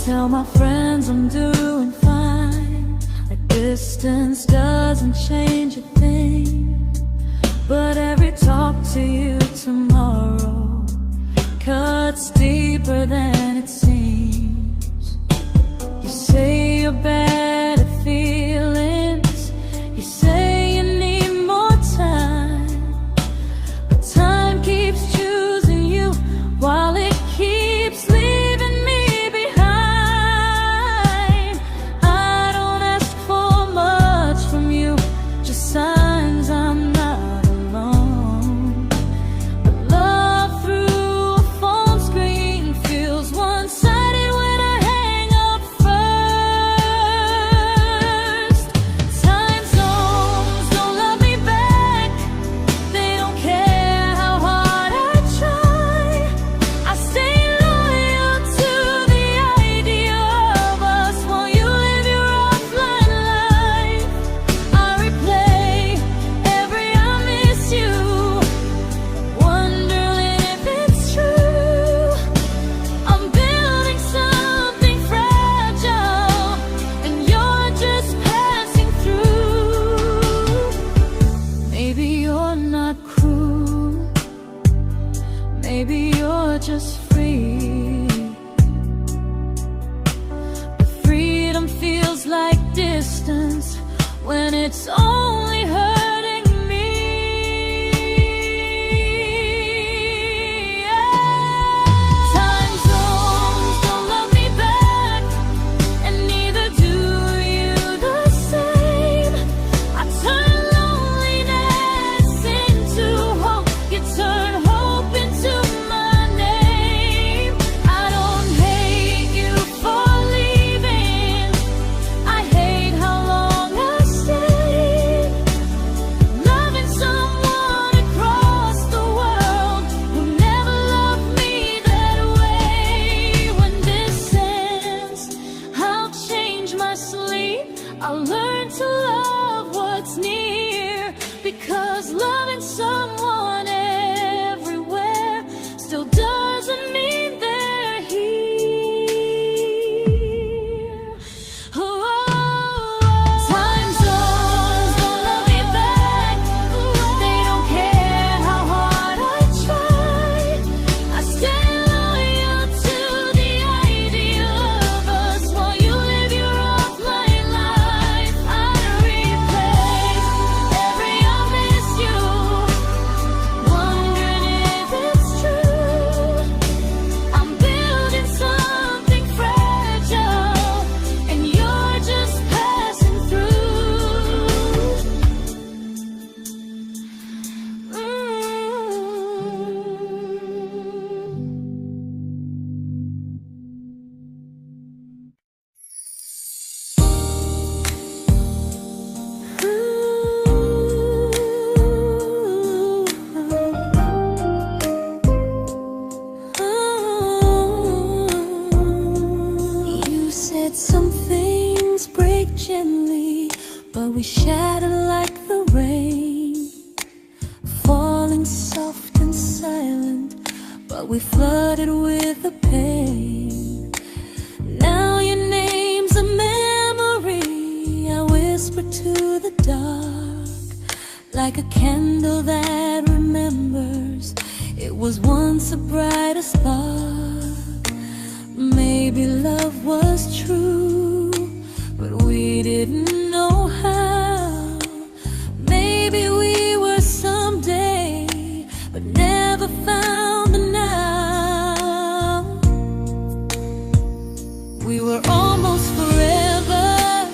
Tell my friends I'm doing fine, that distance doesn't change a thing. But every talk to you tomorrow cuts deeper than it seems. your better feelings. You say you need more time, but time keeps choosing you while it keeps leaving me behind. I don't ask for much from you, just signs I'm not alone. But love through a phone screen feels one-sided when I hang up first. Time zones don't love me back, they don't care how hard I try. I stay loyal to the idea of us while you live your offline life. I replay every I miss you, wondering if it's true. I'm building something fragile, and you're just passing through. Maybe you're not cruel, maybe you're just free. But freedom feels like distance when it's only hurting me. Time zones don't love me back, and neither do you the same. I turn loneliness into hope, you turn hope into my name. I don't hate you for leaving, I hate how long I stayed. Loving someone across the world who never loved me that way. When this ends, I'll change my sleep, I'll learn to love what's near, because loving someone everywhere still doesn't mean they're here. Time zones don't love me back, they don't care how hard I try. I stay loyal to the idea of us while you live your offline life. I replay every I miss you, wondering if it's true. I'm building something fragile, and you're just passing through. You said some things break gently, but we shatter like the rain, falling soft and silent, but we flooded with the pain. Now your name's a memory I whisper to the dark, like a candle that remembers it was once a brighter spark. Maybe love was true, but we didn't know how. Maybe we were someday, but never found the now. We were almost forever,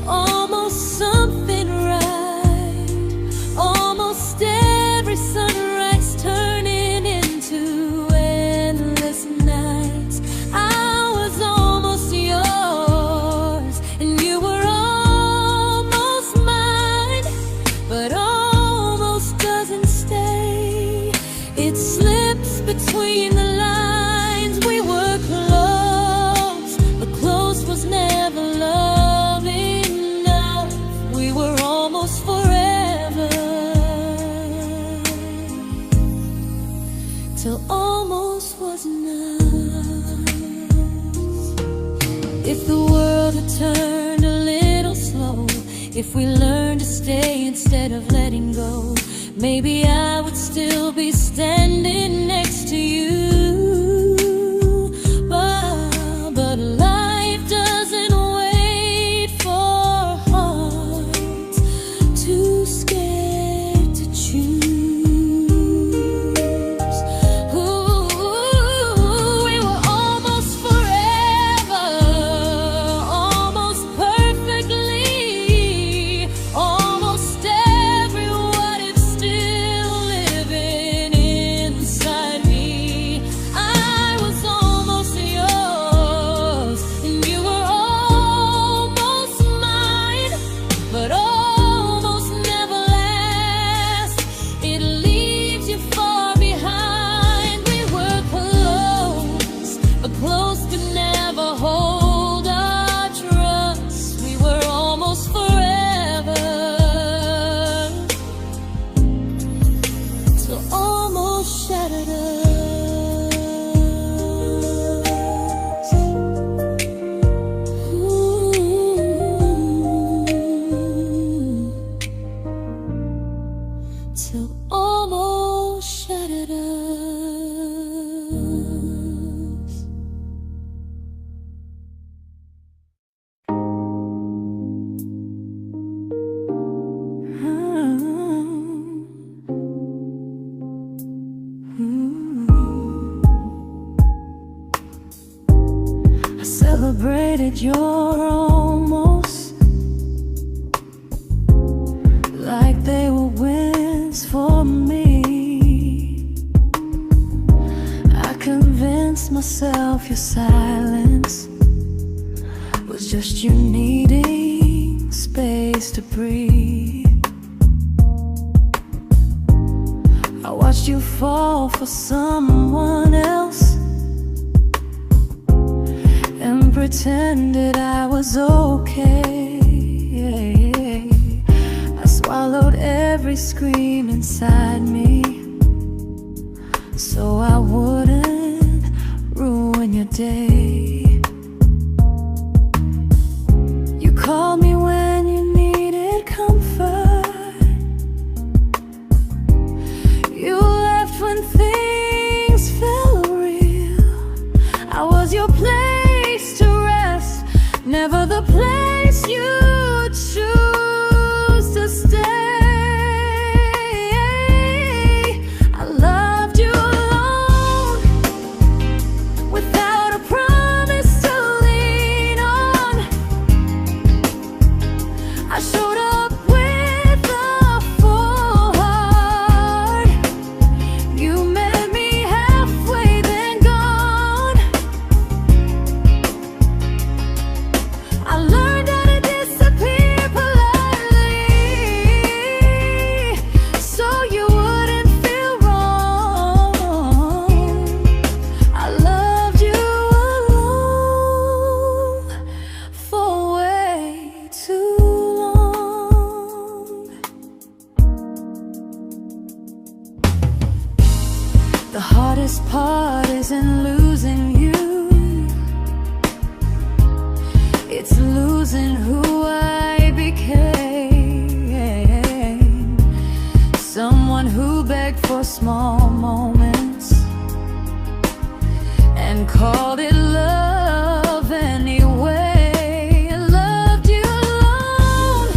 almost something right, almost every sunrise turning into endless nights. I was almost yours, and you were almost mine, but almost doesn't stay. It slips between the lines. We were close, but close was never love enough. We were almost forever, till almost was enough. If the world had turned a little slow, if we learned to stay instead of letting go, maybe I would still be standing next to you. But life doesn't celebrated your almost like they were wins for me. I convinced myself your silence was just you needing space to breathe. I watched you fall for someone else and pretended I was okay. I swallowed every scream inside me so I wouldn't ruin your day. You called me when you needed comfort. You left when things felt real. I was your place to rest, never the place you choose to stay. I loved you alone, without a promise to lean on. I showed up with a full heart. You met me halfway, then gone. I learned how to disappear politely, so you wouldn't feel wrong. I loved you alone for way too long. The hardest part isn't losing you, it's losing who I became. Someone who begged for small moments and called it love anyway. I loved you alone,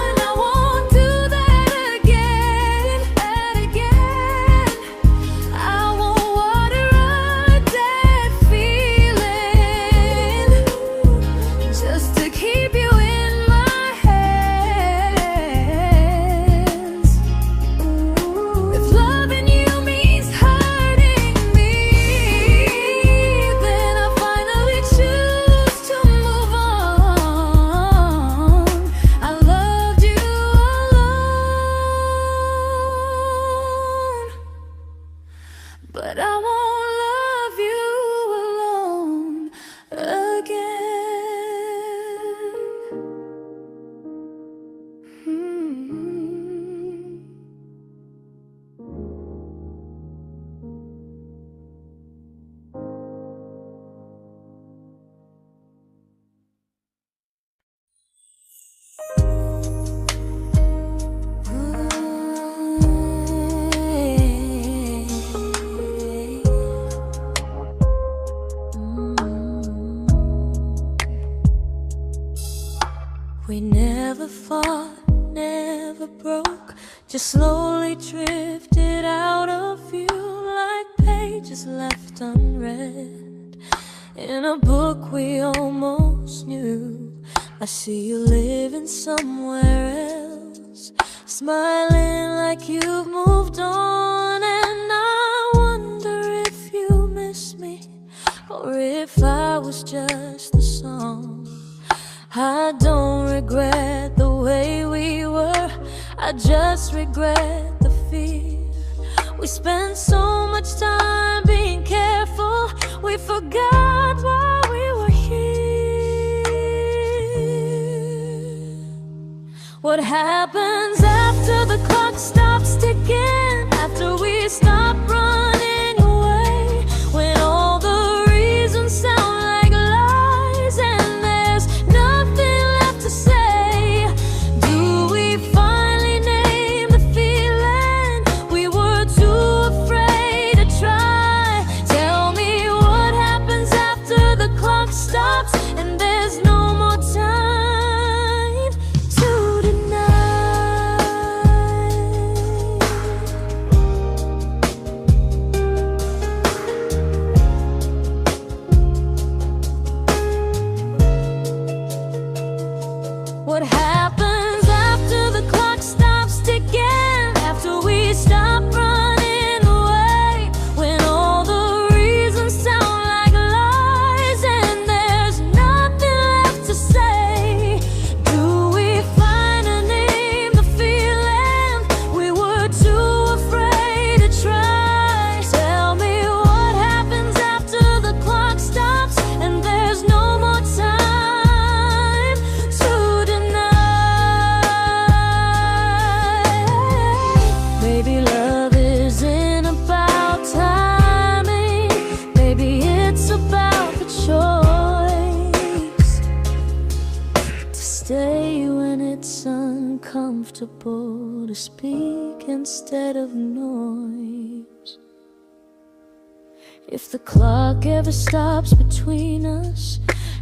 and I won't do that again. I won't water a dead feeling just to keep you in my hands. If loving you means hurting me, then I finally choose to move on. I loved you alone, but I won't love you alone again. We never fought, never broke, just slowly drifted out of view like pages left unread in a book we almost knew. I see you living somewhere else, smiling like you've moved on, and I wonder if you miss me or if I was just the song. I don't regret the way we were, I just regret the fear. We spent so much time being careful, we forgot why we were here. What happens after the clock stops ticking, after we stop running away, when all the reasons sound like lies and there's nothing left to say? Do we finally name the feeling we were too afraid to try? Tell me what happens after the clock stops and there's no more time to deny. comfortable to speak instead of noise. If the clock ever stops between us,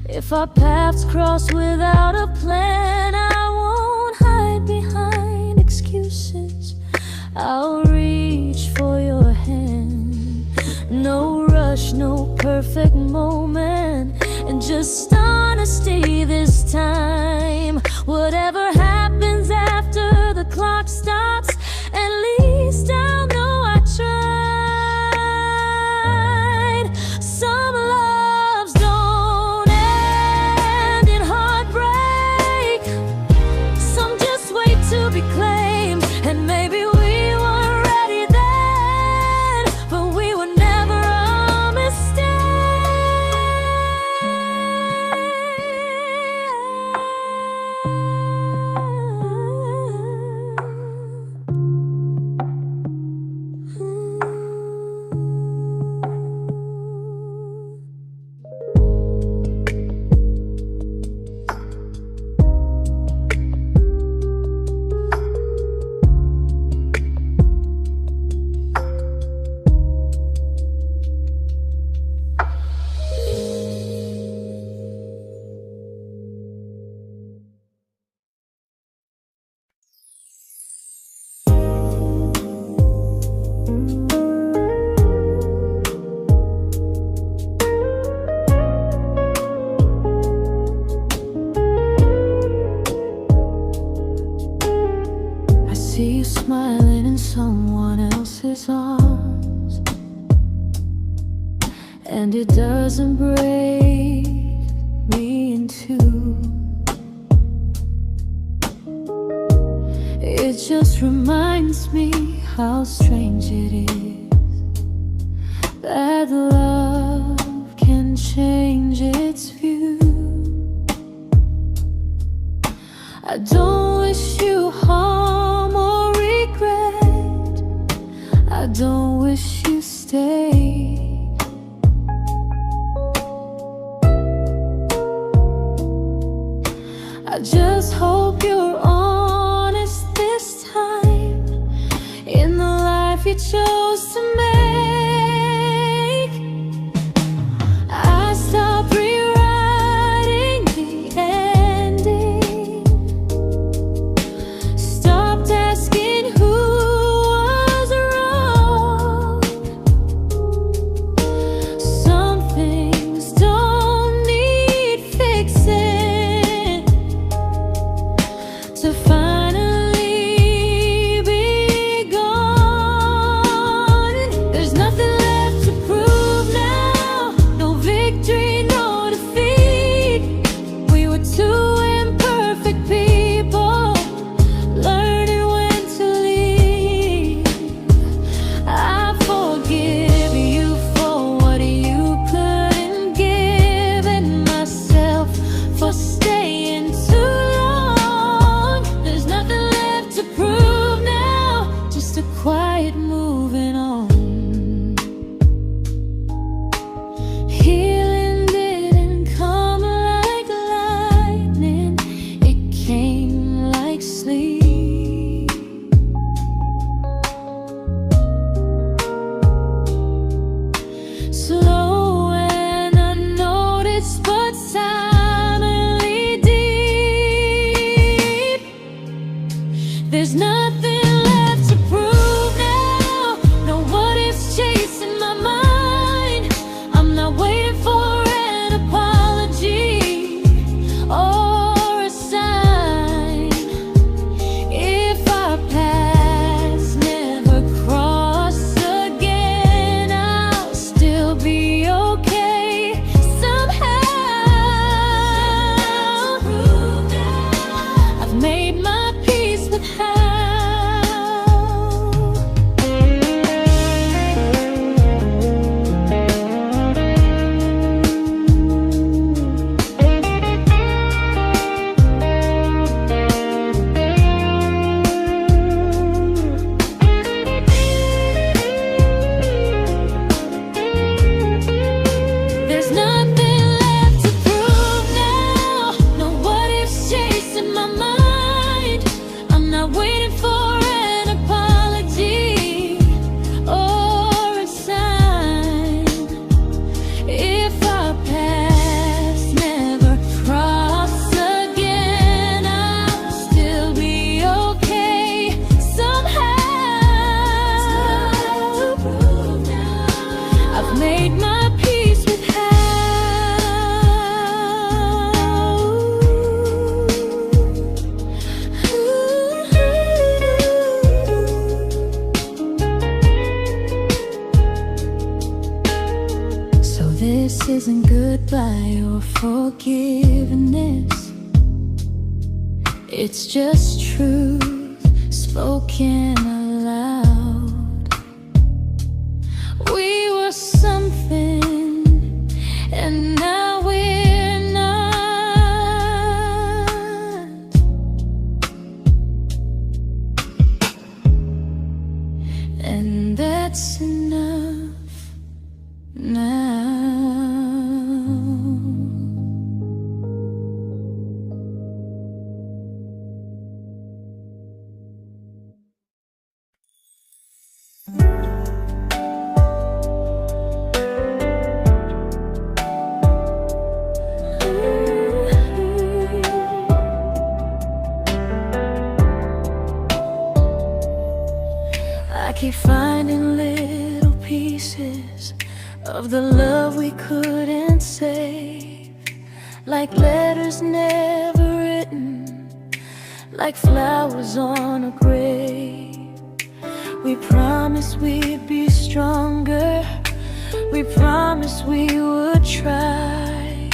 if our paths cross without a plan, I won't hide behind excuses. I'll reach for your hand. No rush, no perfect moment, and just honesty this time. Whatever happens after the clock stops, at least I'll know I tried. Some loves don't end in heartbreak, some just wait to be claimed. And maybe we weren't ready then, but we were never a mistake. I see you smiling in someone else's arms, and it doesn't break me in two. It just reminds me how strange it is that love can change its view. I don't wish you harm or regret, I don't wish you stay. I just hope you're honest this time in the life you chose to make. I stopped rewriting the ending, stopped asking who was wrong. This isn't goodbye or forgiveness. It's just truth spoken aloud. We were something, and now we're not. And that's enough now. I keep finding little pieces of the love we couldn't save, like letters never written, like flowers on a grave. We promised we'd be stronger, we promised we would try,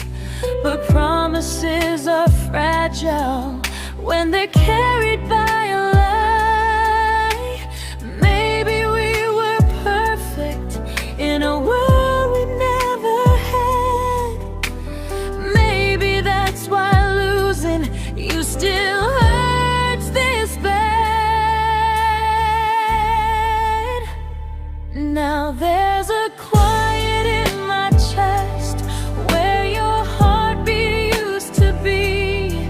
but promises are fragile when they're carried by a lie. Maybe we were perfect in a world we never had. Maybe that's why losing you still hurts this bad. Now there's a quiet in my chest where your heartbeat used to be,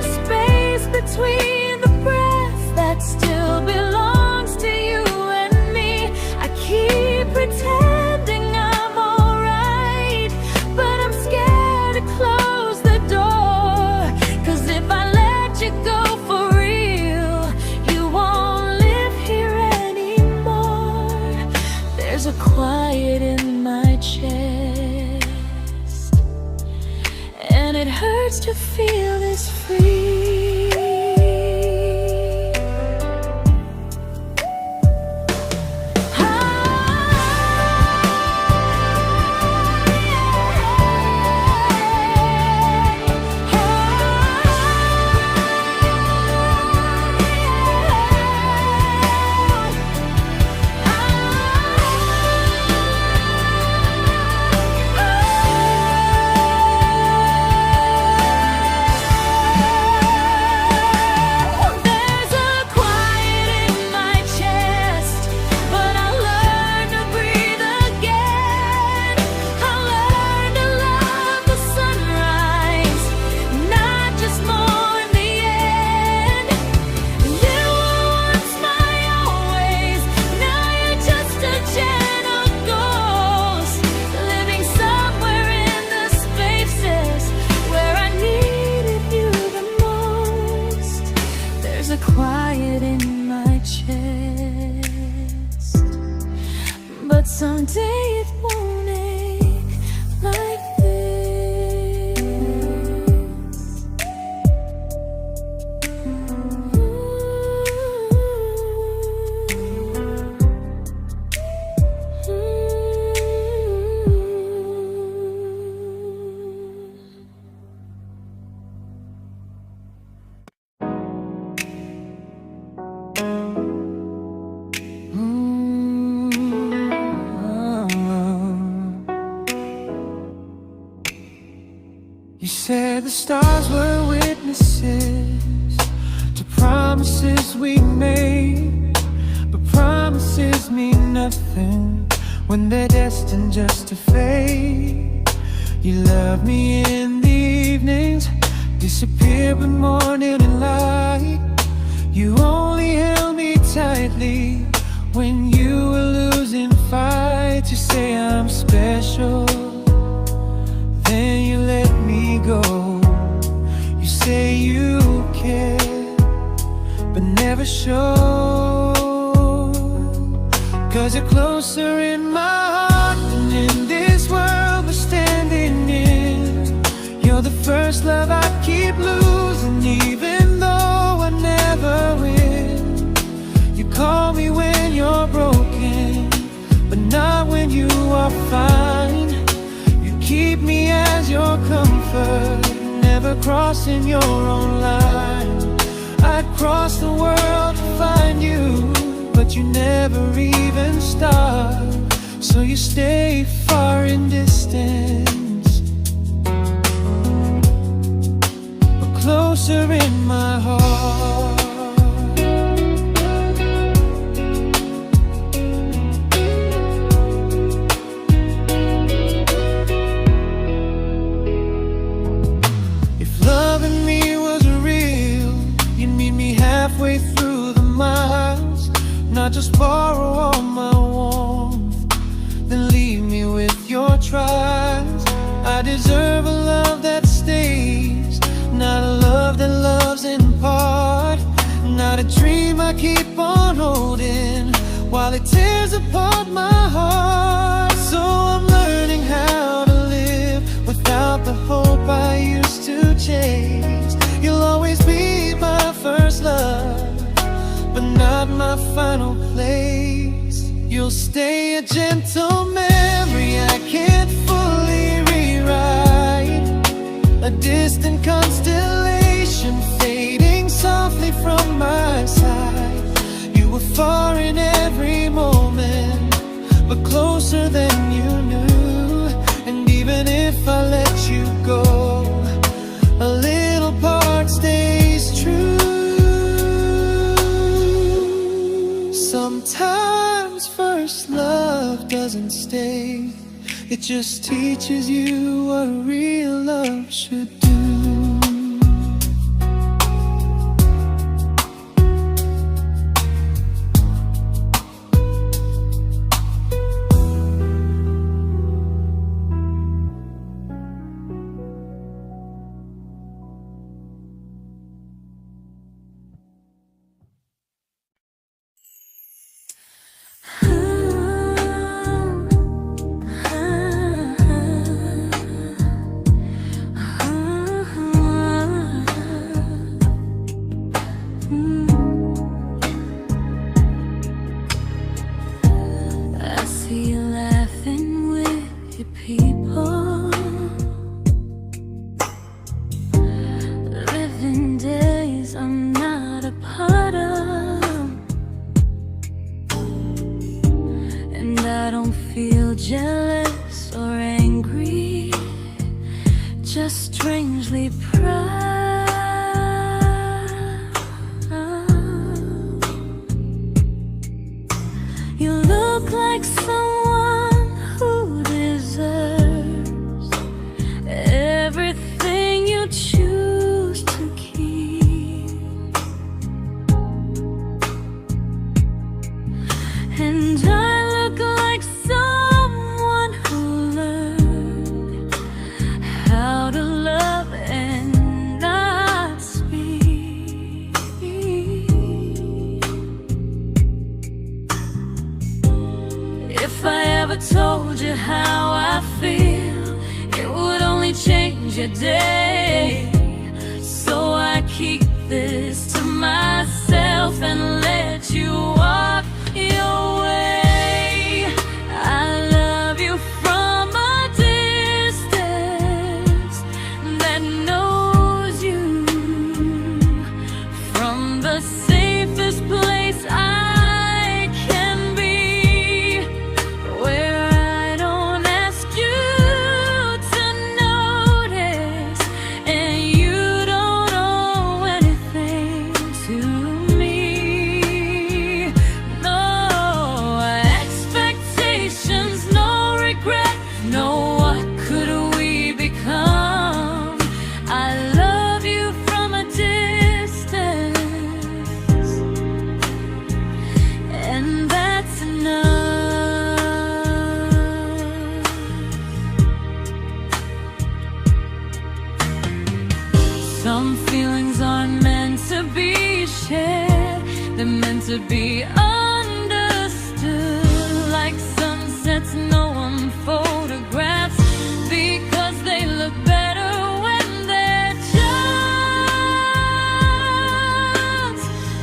a space between the breaths that still belongs to you and me. I keep pretending I'm alright, but I'm scared to close the door, 'cause if I let you go for real, you won't live here anymore. There's a quiet in my chest, and it hurts to feel this free. Quiet in my chest, but someday it won't ache like this. You said the stars were witnesses to promises we made, but promises mean nothing when they're destined just to fade. You love me in the evenings, disappear when morning and light. You only held me tightly when you were losing fights. You say I'm special, then you let me go. You say you care, but never show, 'cause you're closer in my heart than in this world we're standing in. You're the first love I keep losing, even though I never win. You call me when you're broken, but not when you are fine. effort, never crossing your own line. I'd cross the world to find you, but you never even start. So you stay far in distance, but closer in my heart. Halfway through the miles, not just borrow all my warmth, then leave me with your trials. I deserve a love that stays, not a love that loves in part, not a dream I keep on holding while it tears apart my heart. So I'm learning how to live without the hope I used to chase. You'll always be my first love, but not my final place. You'll stay a gentle memory I can't fully rewrite, a distant constellation fading softly from my side. You were far in every moment, but closer than you knew. And even if I let you go, a little part stays true. Sometimes first love doesn't stay, it just teaches you what real love should do. Jealous or angry, just strangely proud. You look like someone who deserves everything you choose to keep. And I look like someone who learned how to love and not speak. If I ever told you how I feel, it would only change your day. So I keep this to myself and let you walk your way. I love you from a distance that knows you, from the safest place I can be, where I don't ask you to notice and you don't owe anything to me. No expectations, no regret, no what could we become. I love you from a distance, and that's enough. Some feelings aren't meant to be shared, they're meant to be understood. Like sunsets no one photographs, because they look better when they're just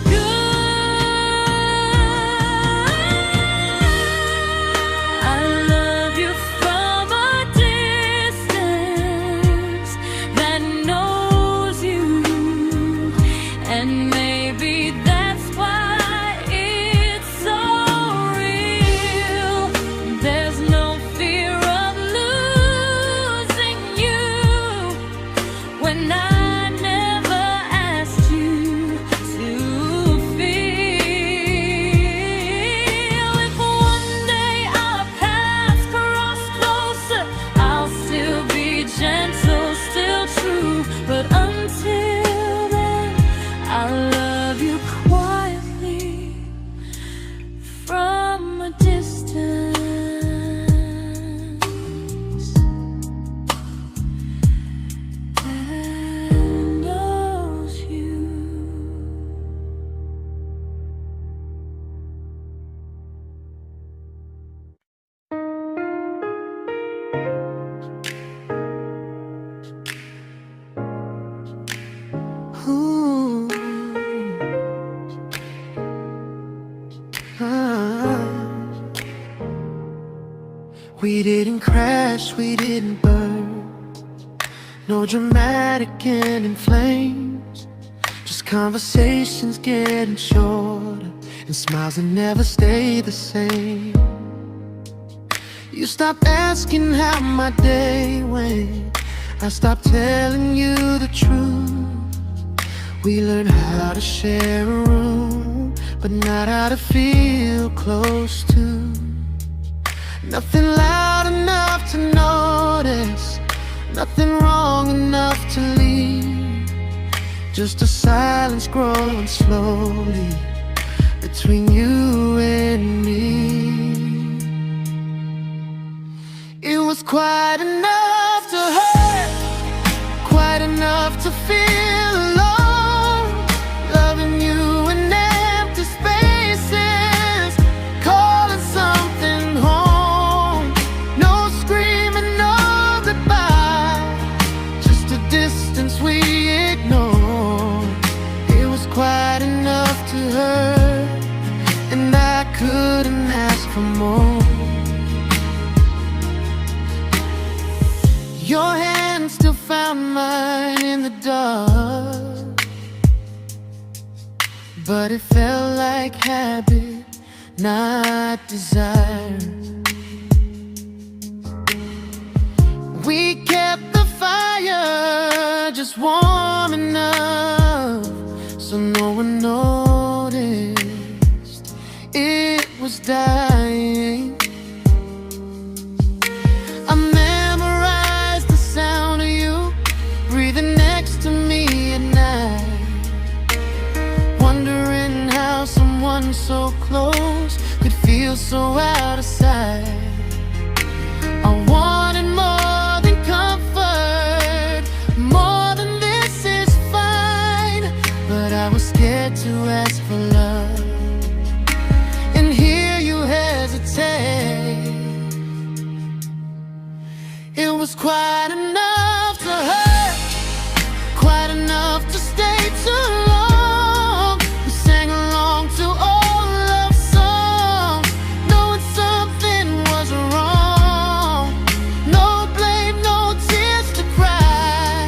good. I love you from a distance We didn't crash, we didn't burn. No dramatic end in flames. Just conversations getting shorter, and smiles that never stay the same. You stopped asking how my day went. I stopped telling you the truth. We learned how to share a room, but not how to feel close to. Nothing loud enough to notice, nothing wrong enough to leave. Just a silence growing slowly between you and me. It was quite enough to hurt, quite enough to feel alone. Loving you in empty spaces, calling something home. No screaming, no goodbye, just a distance we ignored. It was quite enough to hurt, and I couldn't ask for more. Your hand still found mine in the dark, but it felt like habit, not desire. We kept the fire just warm enough so no one noticed it was dying. I memorized the sound of you breathing next to me at night, wondering how someone so close could feel so out of sight. I wanted more than comfort, more than this is fine, but I was scared to ask for love and hear you hesitate. It was quite enough to hurt, quite enough to stay too long. We sang along to old love songs, knowing something was wrong. No blame, no tears to cry,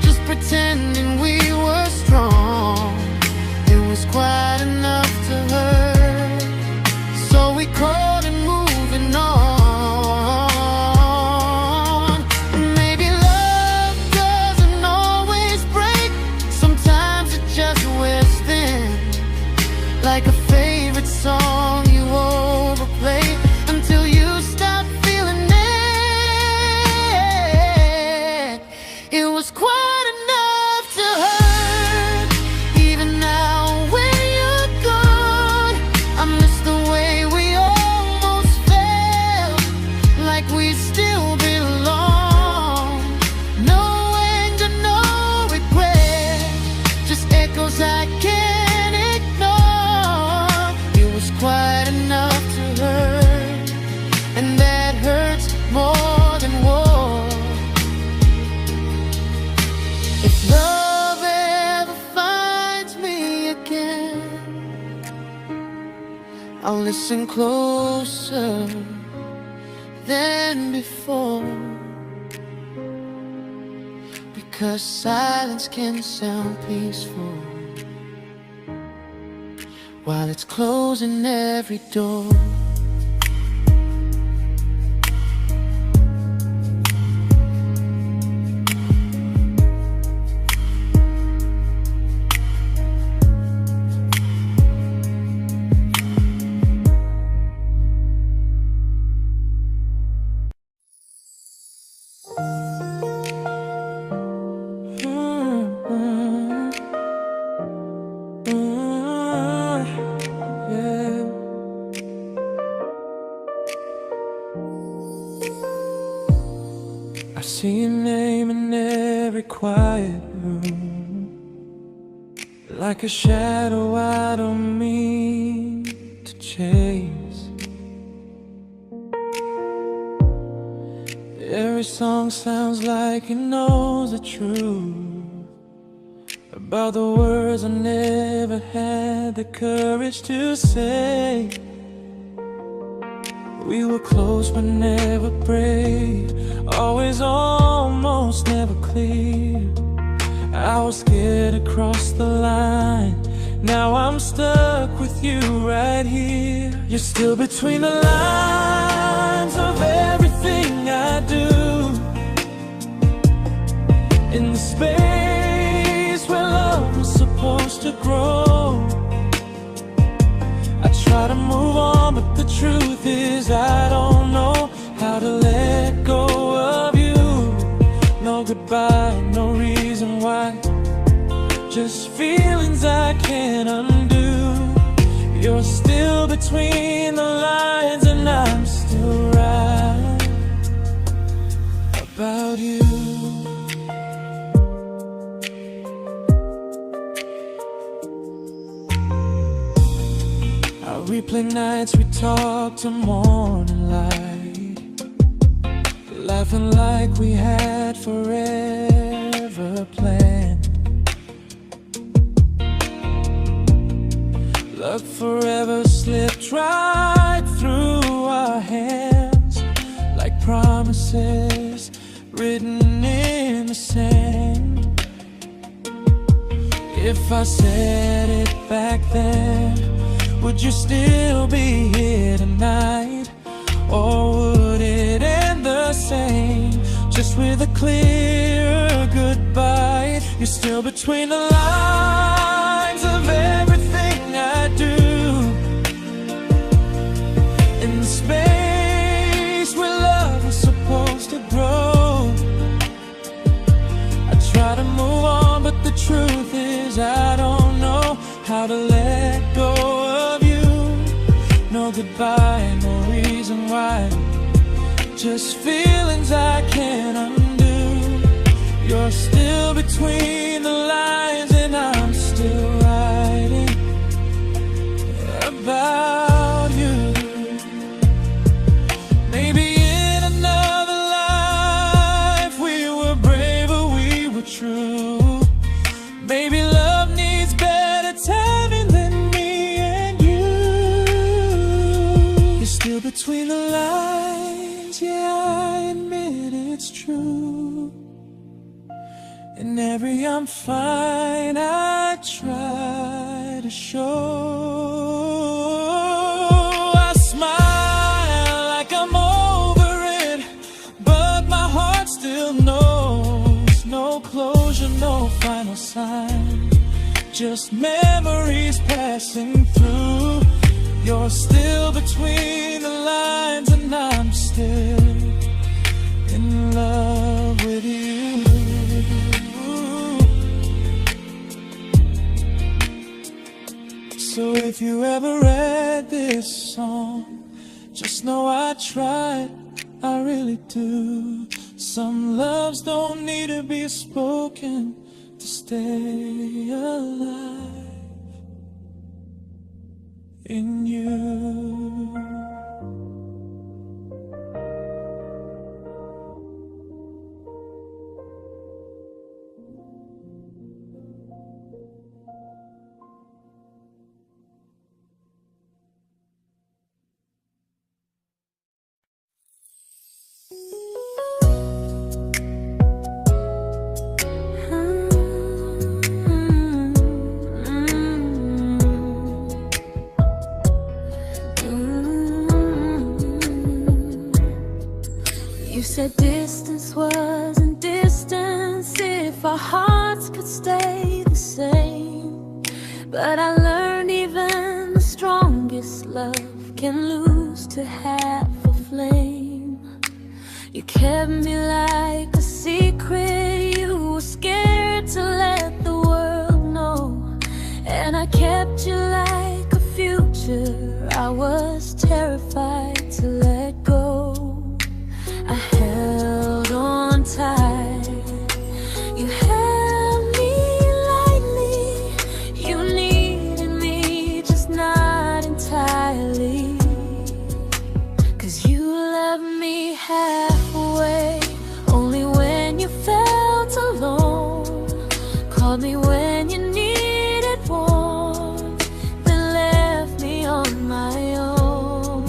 just pretending we were strong. It was quite enough to hurt, so we called and moving on. Like a favorite song you overplay until you stop feeling it. It was quite enough to hurt. Even now when you're gone, I miss the way we almost felt, like we still belong. No anger, no regret, just echoes I can't ignore. It was quite enough to hurt, and that hurts more than war. If love ever finds me again, I'll listen closer than before, because silence can sound peaceful while it's closing every door. I see your name in every quiet room, like a shadow I don't mean to chase. Every song sounds like it knows the truth about the words I never had the courage to say. We were close but never brave, always almost never clear. I was scared to cross the line, now I'm stuck with you right here. You're still between the lines of everything I do, in the space where love was supposed to grow. I try to move on, but the truth is I don't know how to let go of you. No goodbye, no reason why, just feelings I can't undo. You're still between the lines and I'm still right about you. I replay nights we talk to morning light, laughing like we had forever planned. Luck forever slipped right through our hands, like promises written in the sand. If I said it back then, would you still be here tonight? Or would it end the same, just with a clear goodbye? You're still between the lines of everything I do, in the space where love was supposed to grow. I try to move on, but the truth is I don't know how to let go of you. No goodbye, no reason why, just feelings I can't undo. You're still between the lines and I'm still writing about you. Maybe in another life we were braver, we were true. Maybe love needs better timing than me and you. You're still between the lines, yeah, I admit it's true. In every I'm fine I try to show. I smile like I'm over it, but my heart still knows. No closure, no final sign, just memories passing through. You're still between the lines and I'm still in love with you. So if you ever read this song, just know I tried, I really do. Some loves don't need to be spoken to stay alive in you. You said distance wasn't distance if our hearts could stay the same. But I learned even the strongest love can lose to half a flame. You kept me like a secret, you were scared to let the world know. And I kept you like a future, I was terrified to let go. I held on tight, you held me lightly. You needed me, just not entirely. 'Cause you loved me halfway, only when you felt alone. Called me when you needed warmth, then left me on my own.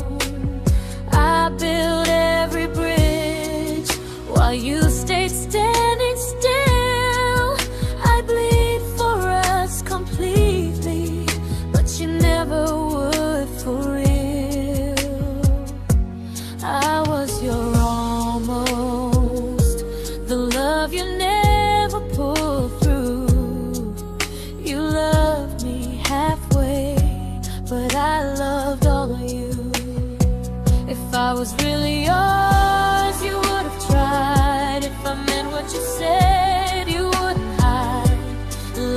while you stayed standing still. I bleed for us completely, but you never would for real. I was your almost, the love you never pulled through. You loved me halfway, but I loved all of you. If I was really yours, you would have tried. If I meant what you said, you wouldn't hide.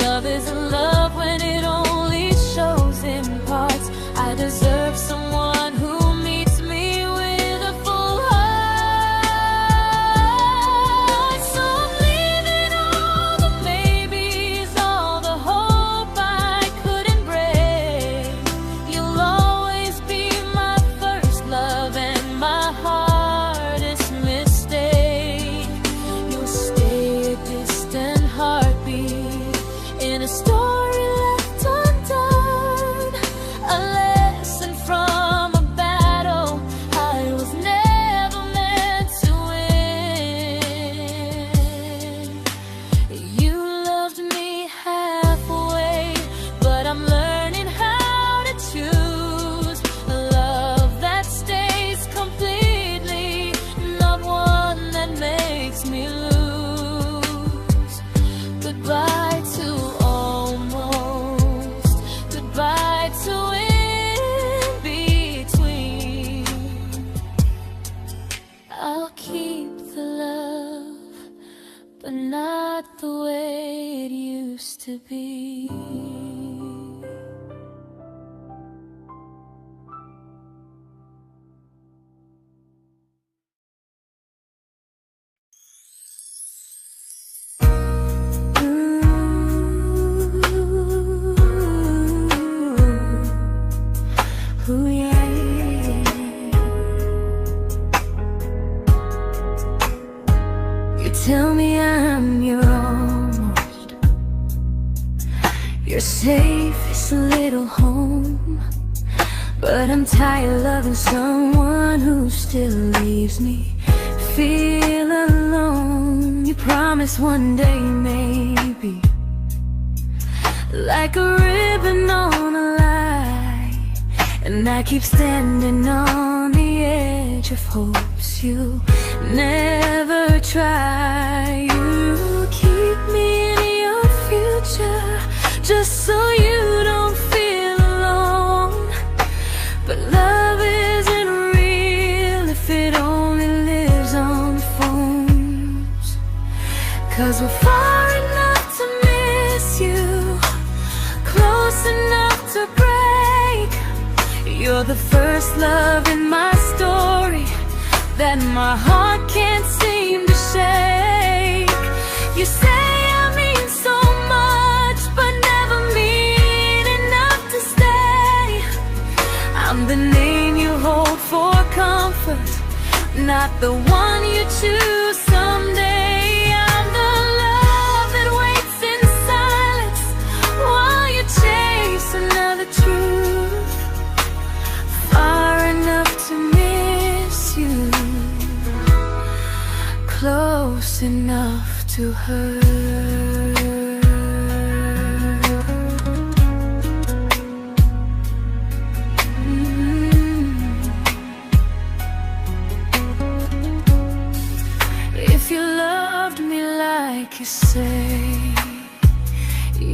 Love isn't love when it only shows in parts. I deserve someone who meets me with a full heart. So I'm leaving all the maybes, all the hope I couldn't break. You'll always be my first love and my hardest mistake. You'll stay a distant heartbeat in a story left undone, a lesson from a battle I was never meant to win. You loved me halfway, but I'm learning how to choose a love that stays completely, not one that makes me lose. Goodbye to almost, goodbye to in between. I'll keep the love, but not the way it used to be. Ooh, yeah, yeah. You tell me I'm your almost, your safest little home, but I'm tired loving someone who still leaves me feel alone. You promise one day maybe, like a ribbon on a line, and I keep standing on the edge of hopes you never try. You keep me in your future just so you don't feel alone. But love isn't real if it only lives on phones. 'Cause we're far enough to miss you, close enough to break. You're the first love in my story that my heart can't seem to shake. You say I mean so much, but never mean enough to stay. I'm the name you hold for comfort, not the one you choose someday. I'm the love that waits in silence while you chase another truth. Far enough to miss you, close enough to hurt. If you loved me like you say,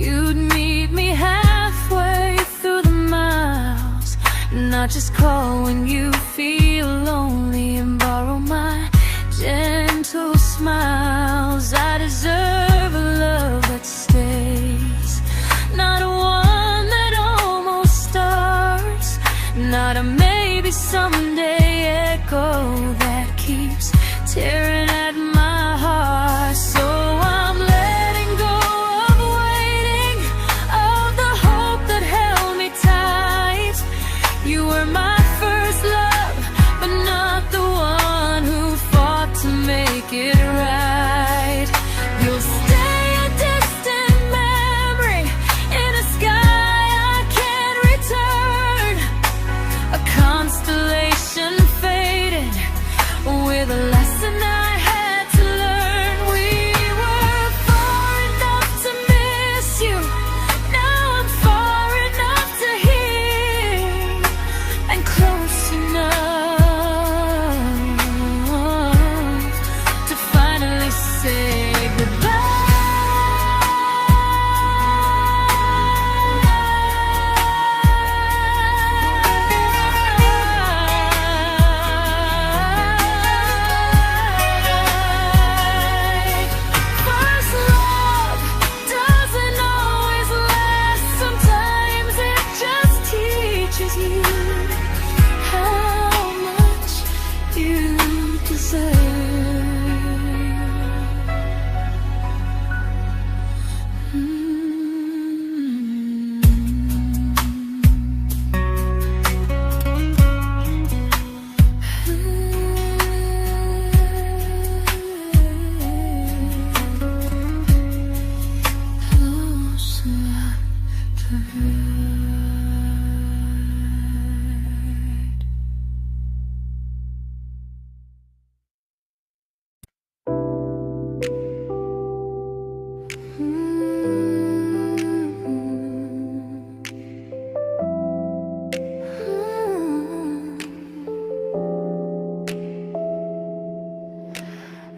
you'd meet me halfway through the miles, not just call when you feel lonely and borrow my gentle smiles. I deserve a love that stays, not one that almost starts, not a maybe someday echo that keeps tearing at my heart. So I'm letting go of waiting, of the hope that held me tight. You were my first love, but not the one who fought to make it right. You'll stay a distant memory in a sky I can't return, a constellation faded with a lesson I had to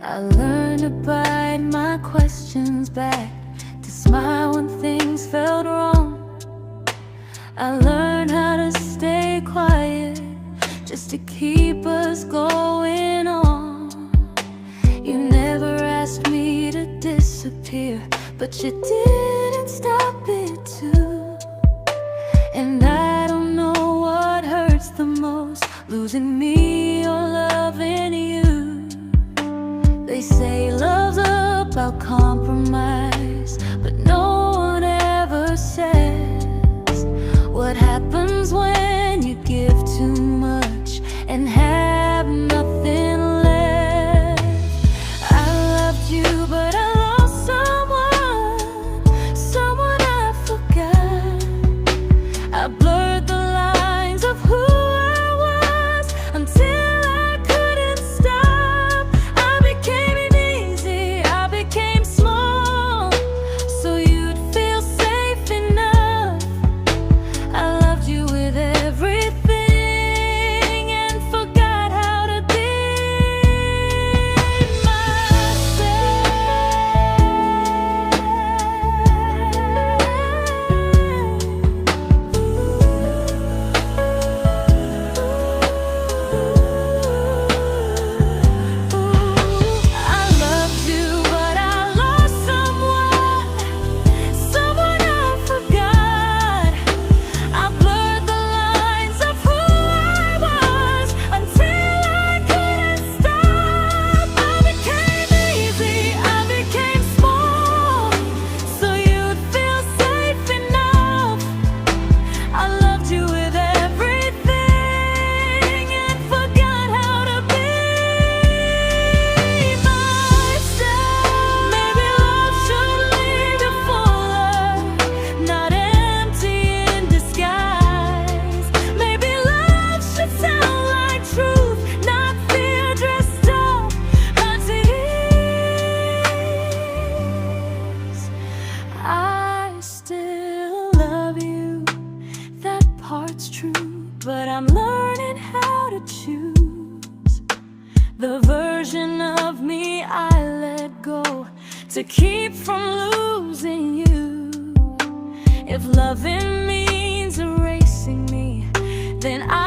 I learned to bite my questions back, to smile when things felt wrong. I learned how to stay quiet, just to keep us going on. You never asked me to disappear, but you didn't stop it too. And I don't know what hurts the most, losing me or loving you. They say love's about compromise, but no one ever says what happens when you give too much and have nothing left. I loved you, but I lost someone I forgot. I blurred the lines of who I was until I couldn't stop. I became easy, I became small, so you'd feel safe enough. I loved you with everything and forgot how to be but I'm learning how to choose the version of me I let go to keep from losing you. If loving means erasing me, then I